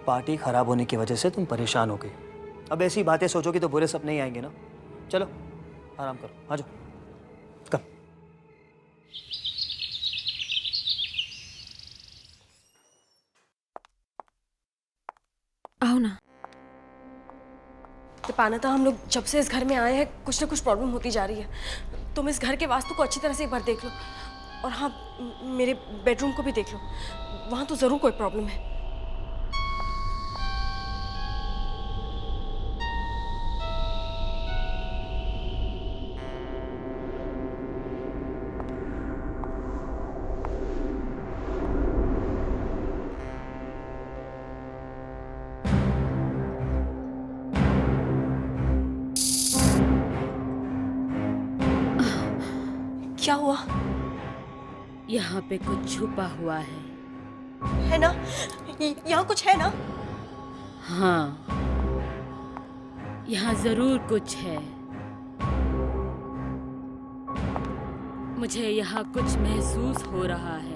पार्टी खराब होने की वजह से तुम परेशान हो गई। अब ऐसी बातें सोचोगी तो बुरे सपने ही आएंगे ना। चलो आराम करो, आ जाओ। कम। आओ ना। दीपानाता, हम लोग जब से इस घर में आए हैं कुछ ना कुछ प्रॉब्लम होती जा रही है। तुम इस घर के वास्तु को अच्छी तरह से एक बार देख लो, और हाँ, मेरे बेडरूम को भी देख लो। वहाँ तो ज़रूर कोई प्रॉब्लम है। क्या हुआ? यहाँ पे कुछ छुपा हुआ है ना? यहाँ कुछ है ना? हाँ, यहाँ जरूर कुछ है। मुझे यहाँ कुछ महसूस हो रहा है।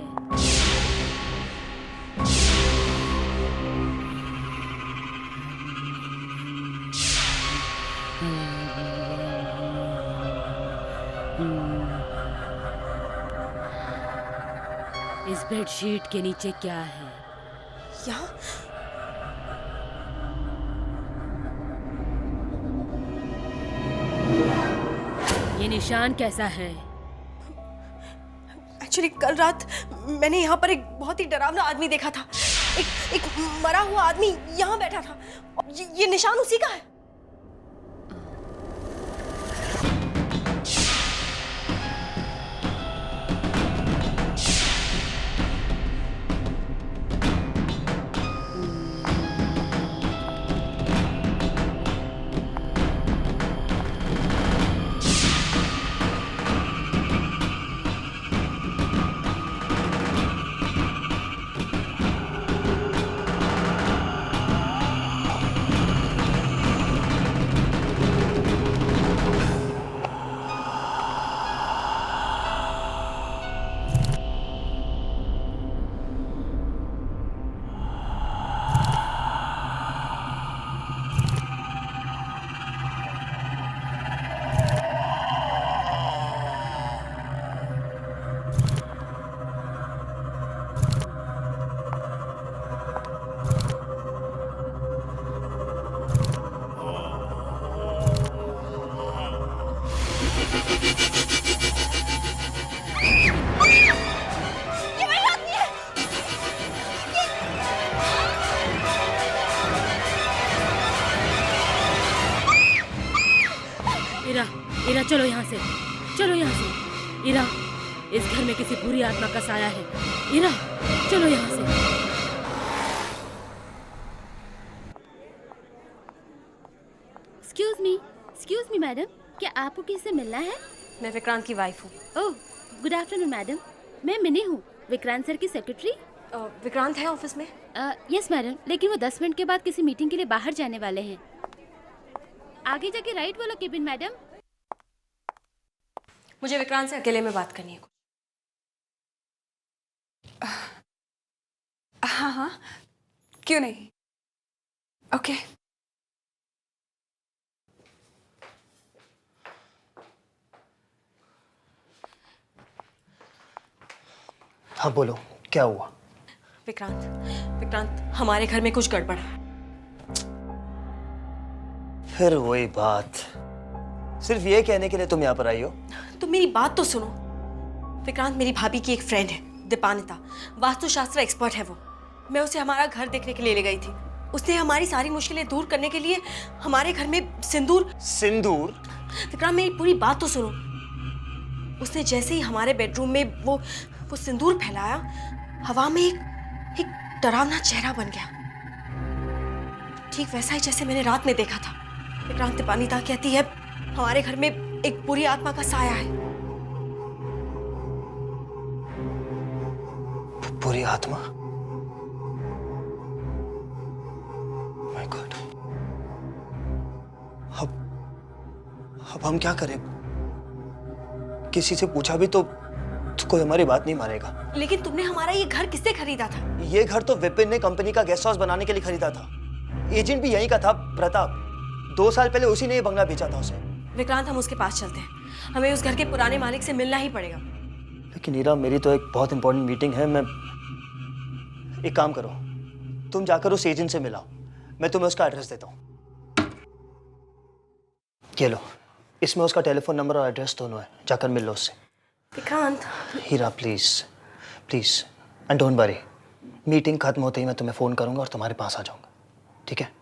इस बेडशीट के नीचे क्या है? यहाँ? ये निशान कैसा है? एक्चुअली कल रात मैंने यहाँ पर एक बहुत ही डरावना आदमी देखा था। एक मरा हुआ आदमी यहाँ बैठा था। ये निशान उसी का है। इरा, चलो यहाँ से, चलो यहाँ से। इरा, इस घर में किसी बुरी आत्मा का साया है। इरा, चलो यहाँ से। एक्सक्यूज मी मैडम, क्या आपको किसी से मिलना है? मैं विक्रांत की वाइफ हूँ। ओह, गुड आफ्टरनून मैडम। मैं मिनी हूँ, विक्रांत सर की सेक्रेटरी। विक्रांत है ऑफिस में? यस मैडम, लेकिन वो 10 मिनट के बाद किसी मीटिंग के लिए बाहर जाने वाले हैं। आगे जाके राइट वाला केबिन मैडम। मुझे विक्रांत से अकेले में बात करनी है। हाँ हाँ, क्यों नहीं। ओके। हाँ बोलो, क्या हुआ? विक्रांत, हमारे घर में कुछ गड़बड़ है। फिर वही बात, सिर्फ ये कहने के लिए तुम यहाँ पर आई हो? तो मेरी बात तो सुनो। विक्रांत मेरी भाभी की एक फ्रेंड है, दीपानिता, वास्तुशास्त्र एक्सपर्ट है वो। मैं उसे हमारा घर देखने के लिए ले गई थी। उसने हमारी सारी मुश्किलें दूर करने के लिए हमारे घर में सिंदूर। सिंदूर? विक्रांत मेरी पूरी बात तो सुनो। उसने जैसे ही हमारे बेडरूम में वो सिंदूर फैलाया, हवा में एक डरावना चेहरा बन गया, ठीक वैसा ही जैसे मैंने रात में देखा था। विक्रांत, दीपानिता कहती है हमारे घर में एक बुरी आत्मा का साया है। बुरी आत्मा? My God. अब हम क्या करें? किसी से पूछा भी तो कोई हमारी बात नहीं मानेगा। लेकिन तुमने हमारा ये घर किससे खरीदा था? ये घर तो विपिन ने कंपनी का गेस्ट हाउस बनाने के लिए खरीदा था। एजेंट भी यहीं का था, प्रताप। 2 साल पहले उसी ने ये बंगला बेचा था उसे। विक्रांत, हम उसके पास चलते हैं। हमें उस घर के पुराने मालिक से मिलना ही पड़ेगा। लेकिन ईरा, मेरी तो एक बहुत इंपॉर्टेंट मीटिंग है। मैं एक काम करो, तुम जाकर उस एजेंट से मिलाओ, मैं तुम्हें उसका एड्रेस देता हूँ। ये लो, इसमें उसका टेलीफोन नंबर और एड्रेस दोनों है, जाकर मिल लो उससे। Vikrant. Heera, please please, and don't worry, meeting खत्म होते ही मैं तुम्हें फोन करूंगा और तुम्हारे पास आ जाऊंगा, ठीक है?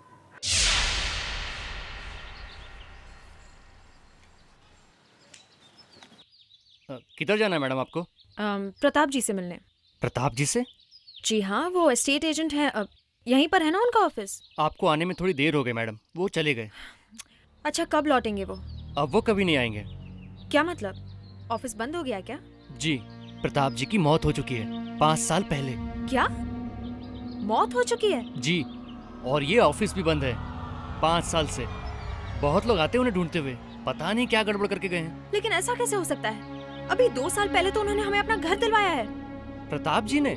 किधर जाना है मैडम आपको? प्रताप जी से मिलने। प्रताप जी से? जी हाँ, वो एस्टेट एजेंट है। यहीं पर है ना उनका ऑफिस? आपको आने में थोड़ी देर हो गई मैडम, वो चले गए। अच्छा, कब लौटेंगे वो? अब वो कभी नहीं आएंगे। क्या मतलब, ऑफिस बंद हो गया क्या? जी, प्रताप जी की मौत हो चुकी है 5 साल पहले। क्या, मौत हो चुकी है? जी, और ये ऑफिस भी बंद है 5 साल से। बहुत लोग आते हैं उन्हें ढूंढते हुए, पता नहीं क्या गड़बड़ करके गए हैं। लेकिन ऐसा कैसे हो सकता है? अभी 2 साल पहले तो उन्होंने हमें अपना घर दिलवाया है। प्रताप जी ने?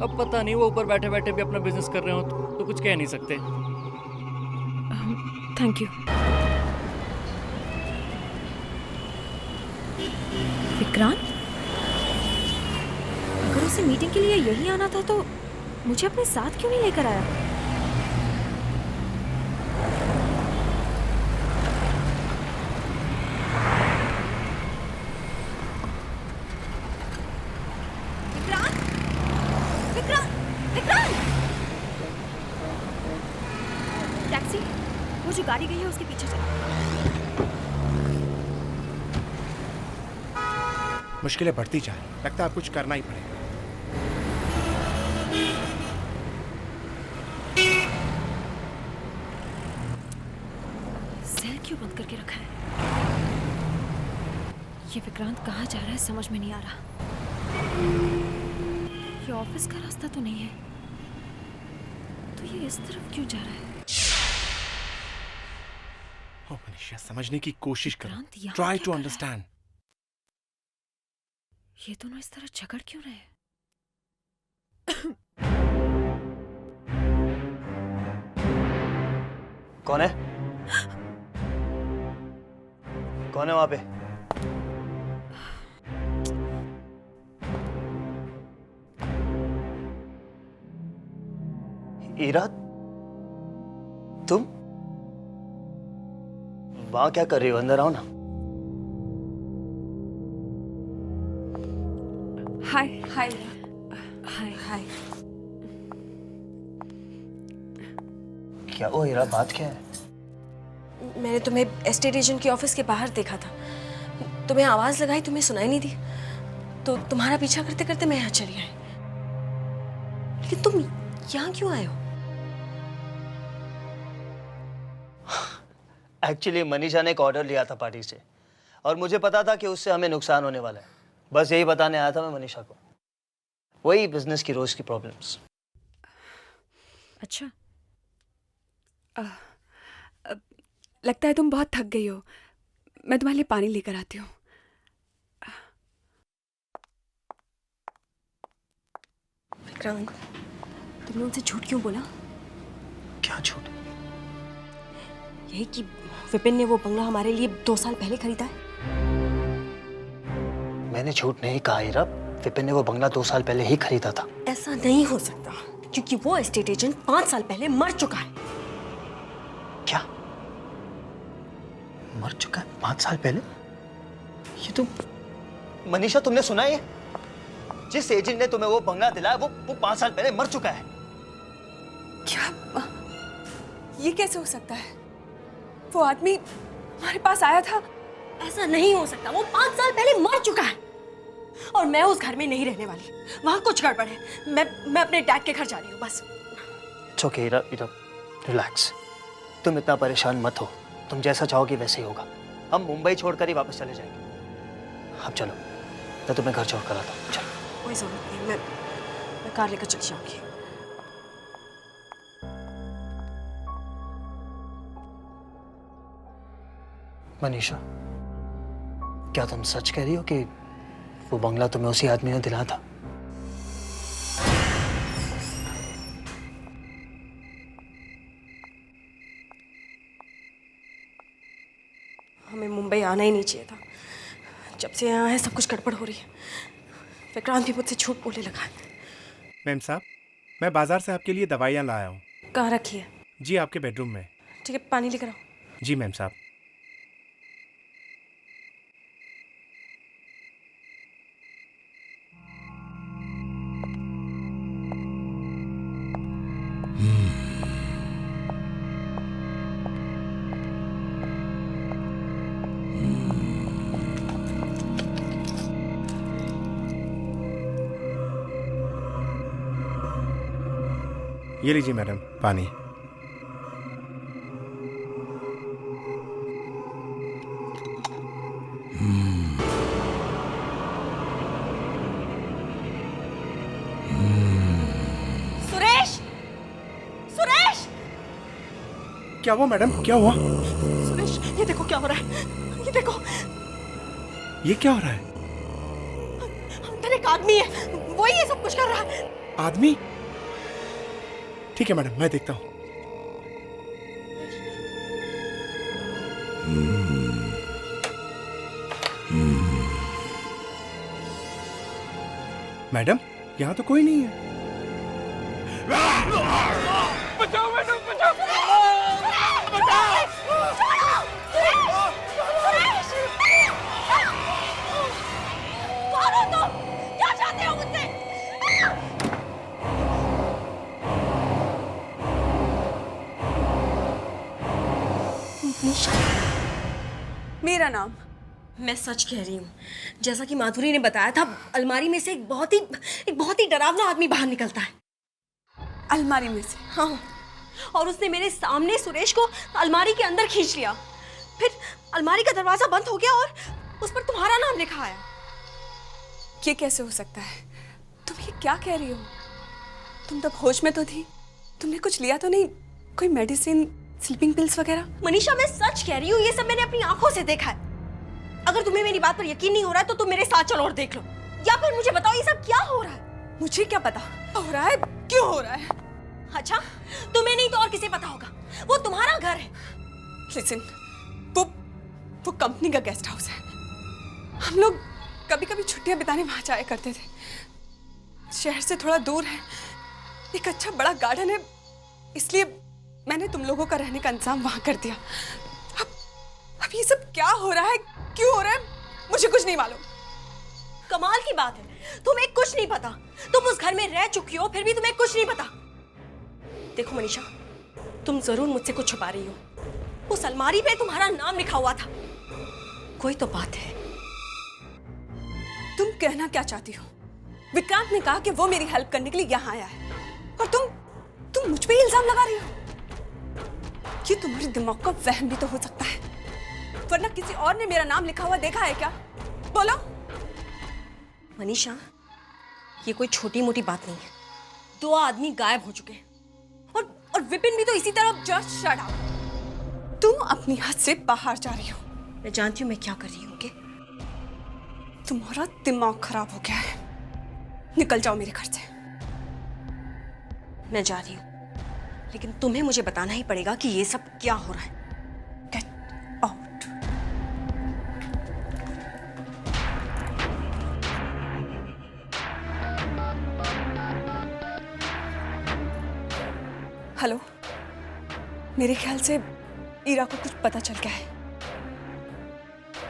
अब पता नहीं, वो ऊपर बैठे बैठे भी अपना बिजनेस कर रहे हो तो कुछ कह नहीं सकते। Thank you. विक्रांत, अगर उसे मीटिंग के लिए यही आना था तो मुझे अपने साथ क्यों नहीं लेकर आया? विक्रांत, विक्रांत, विक्रांत! टैक्सी, वो जो गाड़ी गई है उसके पीछे चलो। मुश्किलें बढ़ती जा रही, लगता है अब कुछ करना ही पड़ेगा। सेल क्यों बंद करके रखा है? ये विक्रांत कहाँ जा रहा है समझ में नहीं आ रहा। ये ऑफिस का रास्ता तो नहीं है, तो ये इस तरफ क्यों जा रहा है? ओ मनीषा, समझने की कोशिश करो। यहाँ ट्राई क्या टू कर रहा है? अंडरस्टैंड। ये दोनों इस तरह झगड़ क्यों रहे हैं? कौन है? कौन है वहां पे? ईरा, तुम वहां क्या कर रही हो? अंदर आओ ना। हाय हाय हाय हाय। क्या ओ हीरा, बात क्या है? मैंने तुम्हें एस्टेट एजेंट के ऑफिस के बाहर देखा था। तुम्हें आवाज लगाई, तुम्हें सुनाई नहीं दी, तो तुम्हारा पीछा करते करते मैं यहाँ चली आई। लेकिन तुम यहाँ क्यों आए हो? एक्चुअली मनीषा ने एक ऑर्डर लिया था पार्टी से, और मुझे पता था कि उससे हमें नुकसान होने वाला है। बस यही बताने आया था मैं मनीषा को, वही बिजनेस की रोज की प्रॉब्लम्स। अच्छा, लगता है तुम बहुत थक गई हो। मैं तुम्हारे लिए पानी लेकर आती हूँ। विक्रांत, तुमने उनसे झूठ क्यों बोला? क्या झूठ? यही कि विपिन ने वो बंगला हमारे लिए 2 साल पहले खरीदा है। मैंने झूठ नहीं कहा हीरा, विपिन ने वो बंगला 2 साल पहले ही खरीदा था। ऐसा नहीं हो सकता, क्योंकि वो एस्टेट एजेंट 5 साल पहले मर चुका है। क्या? मर चुका है 5 साल पहले? ये तो मनीषा, तुमने सुना है? जिस एजेंट ने तुम्हें वो बंगला दिलाया वो 5 साल पहले मर चुका है। क्या? ये कैसे हो सकता है? वो आदमी हमारे पास आया था। ऐसा नहीं हो सकता, वो 5 साल पहले मर चुका है और मैं उस घर में नहीं रहने वाली। वहां कुछ गड़बड़ है। मैं अपने डैड के घर जा रही हूँ बस। It's okay Ira, relax. तुम इतना परेशान मत हो, तुम जैसा चाहोगी वैसे ही होगा। हम मुंबई छोड़कर ही वापस चले जाएंगे। अब चलो, मैं तुम्हें घर छोड़ कर आता हूँ। चलो। कोई जरूरत नहीं, मैं कार लेकर चली जाऊंगी। मनीषा, क्या तुम सच कह रही हो कि वो बंगला तुम्हें उसी आदमी ने दिलाया था? हमें मुंबई आना ही नहीं चाहिए था। जब से यहाँ है सब कुछ गड़बड़ हो रही है। विक्रांत भी मुझसे झूठ बोलने लगा है। मैम साहब, मैं बाजार से आपके लिए दवाइयाँ लाया हूँ। कहाँ रखी है? जी आपके बेडरूम में। ठीक है, पानी लेकर आओ। जी मैम साहब। ये लीजिए मैडम पानी। सुरेश! सुरेश! क्या हुआ मैडम, क्या हुआ? सुरेश, ये देखो क्या हो रहा है। ये देखो, ये क्या हो रहा है? अंदर एक आदमी है, वही ये सब कुछ कर रहा है। आदमी? ठीक है मैडम, मैं देखता हूँ। मैडम, यहाँ तो कोई नहीं है। बचाओ मैडम, बचाओ! कौन हो तुम? क्या चाहते हो मुझसे? मेरा नाम? मैं सच कह रही हूँ। जैसा कि माधुरी ने बताया था, अलमारी में से एक बहुत ही डरावना आदमी बाहर निकलता है। अलमारी में से? हाँ, और उसने मेरे सामने सुरेश को अलमारी के अंदर खींच लिया। फिर अलमारी का दरवाजा बंद हो गया और उस पर तुम्हारा नाम लिखा आया। ये कैसे हो सकता है? तुम ये क्या कह रही हो? तुम तब होश में तो थी। तुमने कुछ लिया तो नहीं? कोई मेडिसिन, स्लीपिंग पिल्स वगैरह? मनीषा, मैं सच कह रही हूँ, ये सब मैंने अपनी आंखों से देखा है। अगर तुम्हें मेरी बात पर यकीन नहीं हो रहा है तो तुम मेरे साथ चलो और देख लो, या फिर मुझे बताओ ये सब क्या हो रहा है। मुझे क्या पता हो रहा है, क्यों हो रहा है? अच्छा, तुम्हें नहीं तो और किसे पता होगा। वो तुम्हारा घर है। लिसन, वो कंपनी का गेस्ट हाउस है। हम लोग कभी कभी छुट्टियां बिताने वहां जाया करते थे। शहर से थोड़ा दूर है, एक अच्छा बड़ा गार्डन है, इसलिए मैंने तुम लोगों का रहने का इंतजाम वहां कर दिया। अब ये सब क्या हो रहा है, क्यों हो रहा है, मुझे कुछ नहीं मालूम। कमाल की बात है, तुम्हें कुछ नहीं पता। तुम उस घर में रह चुकी हो, फिर भी तुम्हें कुछ नहीं पता। देखो मनीषा, तुम जरूर मुझसे कुछ छुपा रही हो। उस अलमारी पे तुम्हारा नाम लिखा हुआ था। कोई तो बात है। तुम कहना क्या चाहती हो? विक्रांत ने कहा कि वो मेरी हेल्प करने के लिए यहाँ आया है, और तुम मुझ पे इल्जाम लगा रही हो। ये तुम्हारे दिमाग का वहम भी तो हो सकता है, वरना किसी और ने मेरा नाम लिखा हुआ देखा है क्या? बोलो। मनीषा, ये कोई छोटी मोटी बात नहीं है। 2 आदमी गायब हो चुके हैं, और विपिन भी तो इसी तरह। Just shut up. तुम अपनी हद से बाहर जा रही हो। मैं जानती हूँ मैं क्या कर रही हूँ। तुम्हारा दिमाग खराब हो गया है, निकल जाओ मेरे घर से। मैं जा रही हूँ, लेकिन तुम्हें मुझे बताना ही पड़ेगा कि ये सब क्या हो रहा है। Get out. हेलो, मेरे ख्याल से ईरा को कुछ पता चल गया है।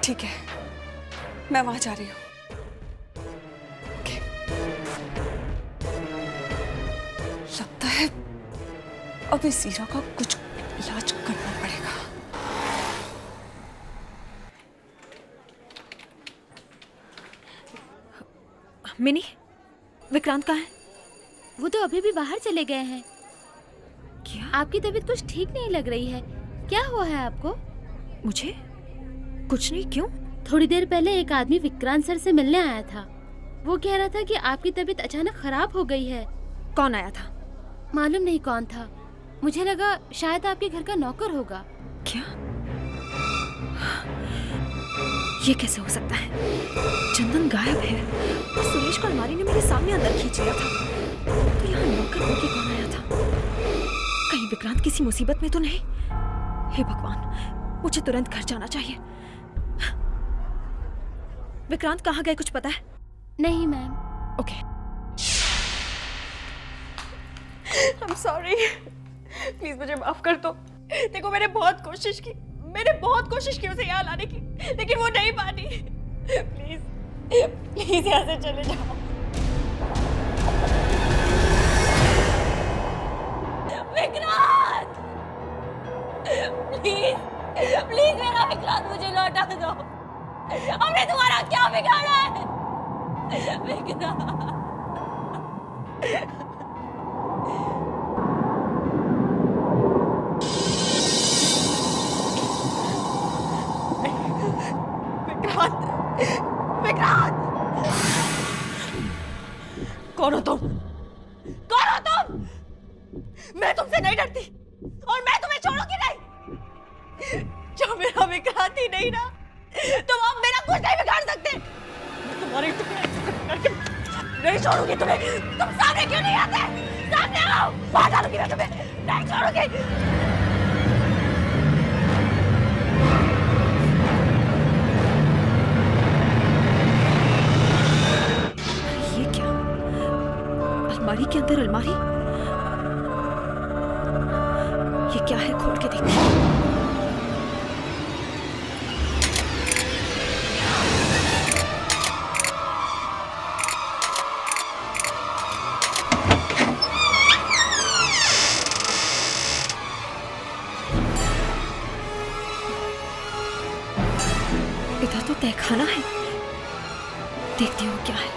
ठीक है, मैं वहां जा रही हूँ। लगता है अब इस ईरा का कुछ इलाज करना पड़ेगा। मिनी, विक्रांत कहाँ है? वो तो अभी भी बाहर चले गए हैं। क्या? आपकी तबीयत कुछ ठीक नहीं लग रही है, क्या हुआ है आपको? मुझे कुछ नहीं, क्यों? थोड़ी देर पहले एक आदमी विक्रांत सर से मिलने आया था। वो कह रहा था कि आपकी तबीयत अचानक खराब हो गई है। कौन आया था? मालूम नहीं कौन था, मुझे लगा शायद आपके घर का नौकर होगा। क्या? ये कैसे हो सकता है? चंदन गायब है और सुरेश को अलमारी ने मेरे सामने अंदर खींच लिया था, तो यहाँ नौकर होके कौन आया था? कहीं विक्रांत किसी मुसीबत में तो नहीं? हे भगवान, मुझे तुरंत घर जाना चाहिए। विक्रांत कहाँ गए, कुछ पता है? नहीं ma'am. Okay. I'm sorry. Please मुझे माफ कर दो। देखो मैंने बहुत कोशिश की उसे यहाँ लाने की, लेकिन वो नहीं मानी। प्लीज यहाँ से चले जाओ। विक्रांत, प्लीज मेरा विक्रांत मुझे लौटा दो। हमने तुम्हारा क्या बिगाड़ा है? विक्रांत, विक्रांत, कौन हो तुम? कौन हो तुम? मैं तुमसे नहीं डरती और मैं तुम्हें छोड़ूंगी नहीं। जो मेरा विक्रांत ही नहीं ना, तुम अब मेरा कुछ नहीं बिगाड़ सकते। मैं तुम्हारे करके नहीं छोड़ूंगी तुम्हें। तुम सामने क्यों नहीं आते? सामने आओ, मार डालूंगी मैं तुम्हें, नहीं छोड़ूंगी। अलमारी के अंदर अलमारी, ये क्या है? खोल के देखती हूँ। इधर तो तहखाना है, देखती हूँ क्या है।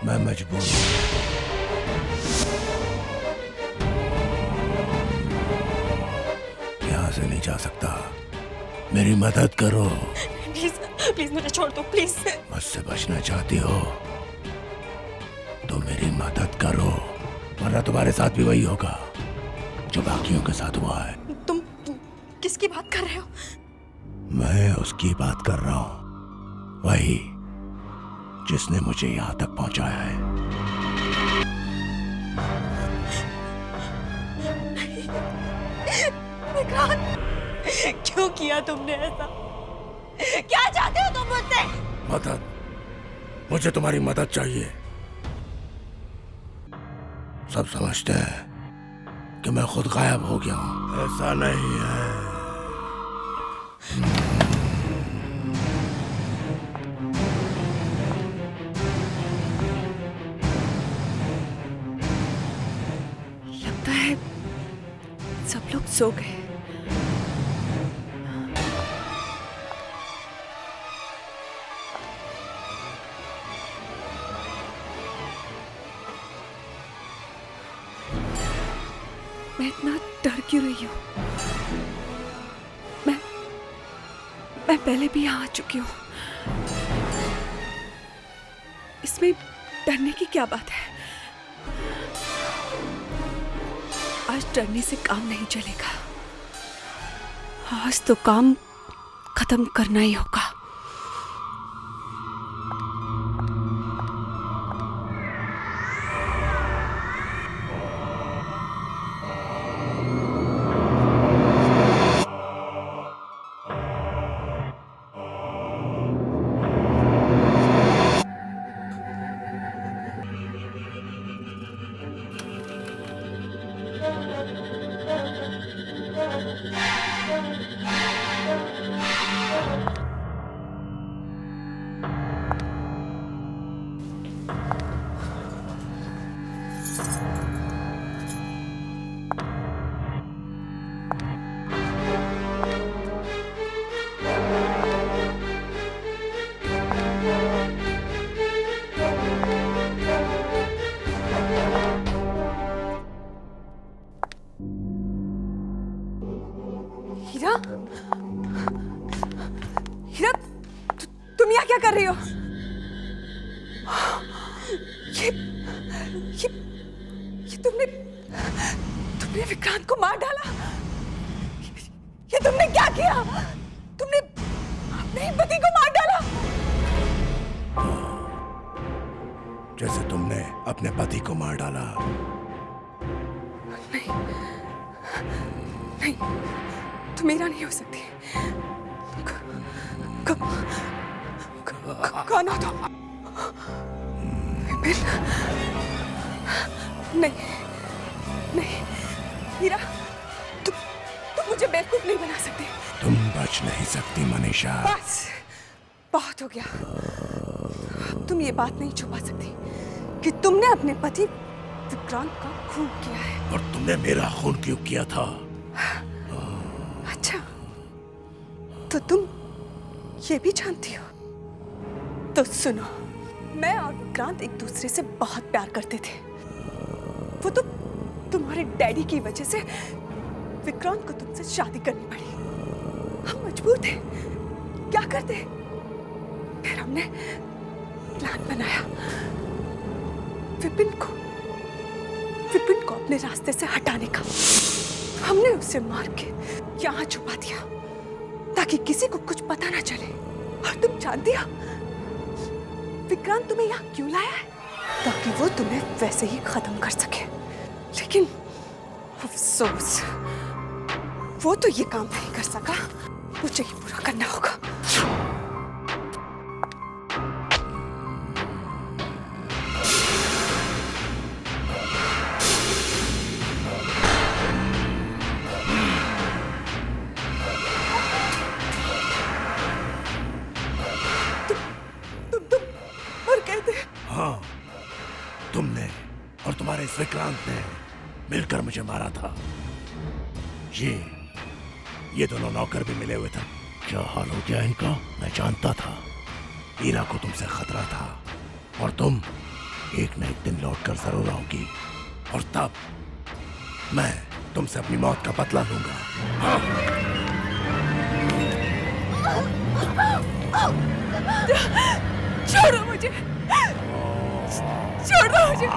मैं मजबूर हूं। यहाँ से नहीं जा सकता, मेरी मदद करो। प्लीज मुझे छोड़ दो, प्लीज। मुझसे बचना चाहती हो तो मेरी मदद करो, वरना तुम्हारे साथ भी वही होगा जो बाकियों के साथ हुआ है। तुम किसकी बात कर रहे हो? मैं उसकी बात कर रहा हूँ, वही जिसने मुझे यहाँ तक पहुँचाया है। विक्रांत, क्यों किया तुमने ऐसा? क्या चाहते हो तुम मुझसे? मदद, मुझे तुम्हारी मदद चाहिए। सब समझते हैं कि मैं खुद गायब हो गया हूँ, ऐसा नहीं है। लगता है सब लोग सो गए। मैं इतना डर क्यों रही हूँ? मैं पहले भी यहाँ आ चुकी हूँ। इसमें डरने की क्या बात है? आज डरने से काम नहीं चलेगा। आज तो काम खत्म करना ही होगा। ये तुमने विक्रांत को मार डाला। ये तुमने क्या किया? तुमने अपने ही पति को मार डाला। जैसे तुमने अपने पति को मार डाला। नहीं, तुम मेरा नहीं हो सकती। कौन हो तुम? नहीं, हीरा, तुम मुझे बेवकूफ नहीं बना सकते। तुम बच नहीं सकती मनीषा। बस, बहुत हो गया। तुम ये बात नहीं छुपा सकती कि तुमने अपने पति विक्रांत का खून किया है। और तुमने मेरा खून क्यों किया था? अच्छा, तो तुम ये भी जानती हो? तो सुनो, मैं और विक्रांत एक दूसरे से बहुत प्यार करते थे। वो तो तुम्हारे डैडी की वजह से विक्रांत को तुमसे शादी करनी पड़ी। हम मजबूर थे, क्या करते? फिर हमने प्लान बनाया। विपिन को अपने रास्ते से हटाने का। हमने उसे मार के यहाँ छुपा दिया ताकि किसी को कुछ पता ना चले। और तुम जानती हो विक्रांत तुम्हें यहाँ क्यों लाया है? ताकि वो तुम्हें वैसे ही खत्म कर सके। लेकिन अफसोस, वो तो ये काम नहीं कर सका। मुझे ही पूरा करना होगा। हाँ, तुमने और तुम्हारे इस विक्रांत ने मिलकर मुझे मारा था। ये दोनों नौकर भी मिले हुए थे। क्या हाल हो गया इनका मैं जानता था। हीरा को तुमसे खतरा था और तुम एक न एक दिन लौट कर जरूर आओगी और तब मैं तुमसे अपनी मौत का बदला लूंगा। छोड़ो मुझे, छोड़ो मुझे।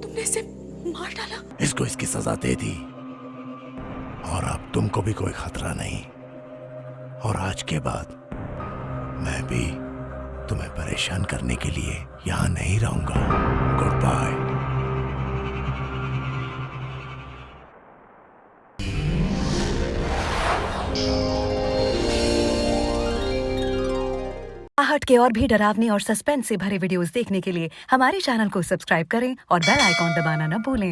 तुमने इसे मार डाला। इसको इसकी सजा दे दी और अब तुमको भी कोई खतरा नहीं। और आज के बाद मैं भी तुम्हें परेशान करने के लिए यहां नहीं रहूंगा। Goodbye. आहट के और भी डरावनी और सस्पेंस से भरे वीडियोस देखने के लिए हमारे चैनल को सब्सक्राइब करें और बेल आइकॉन दबाना न भूलें।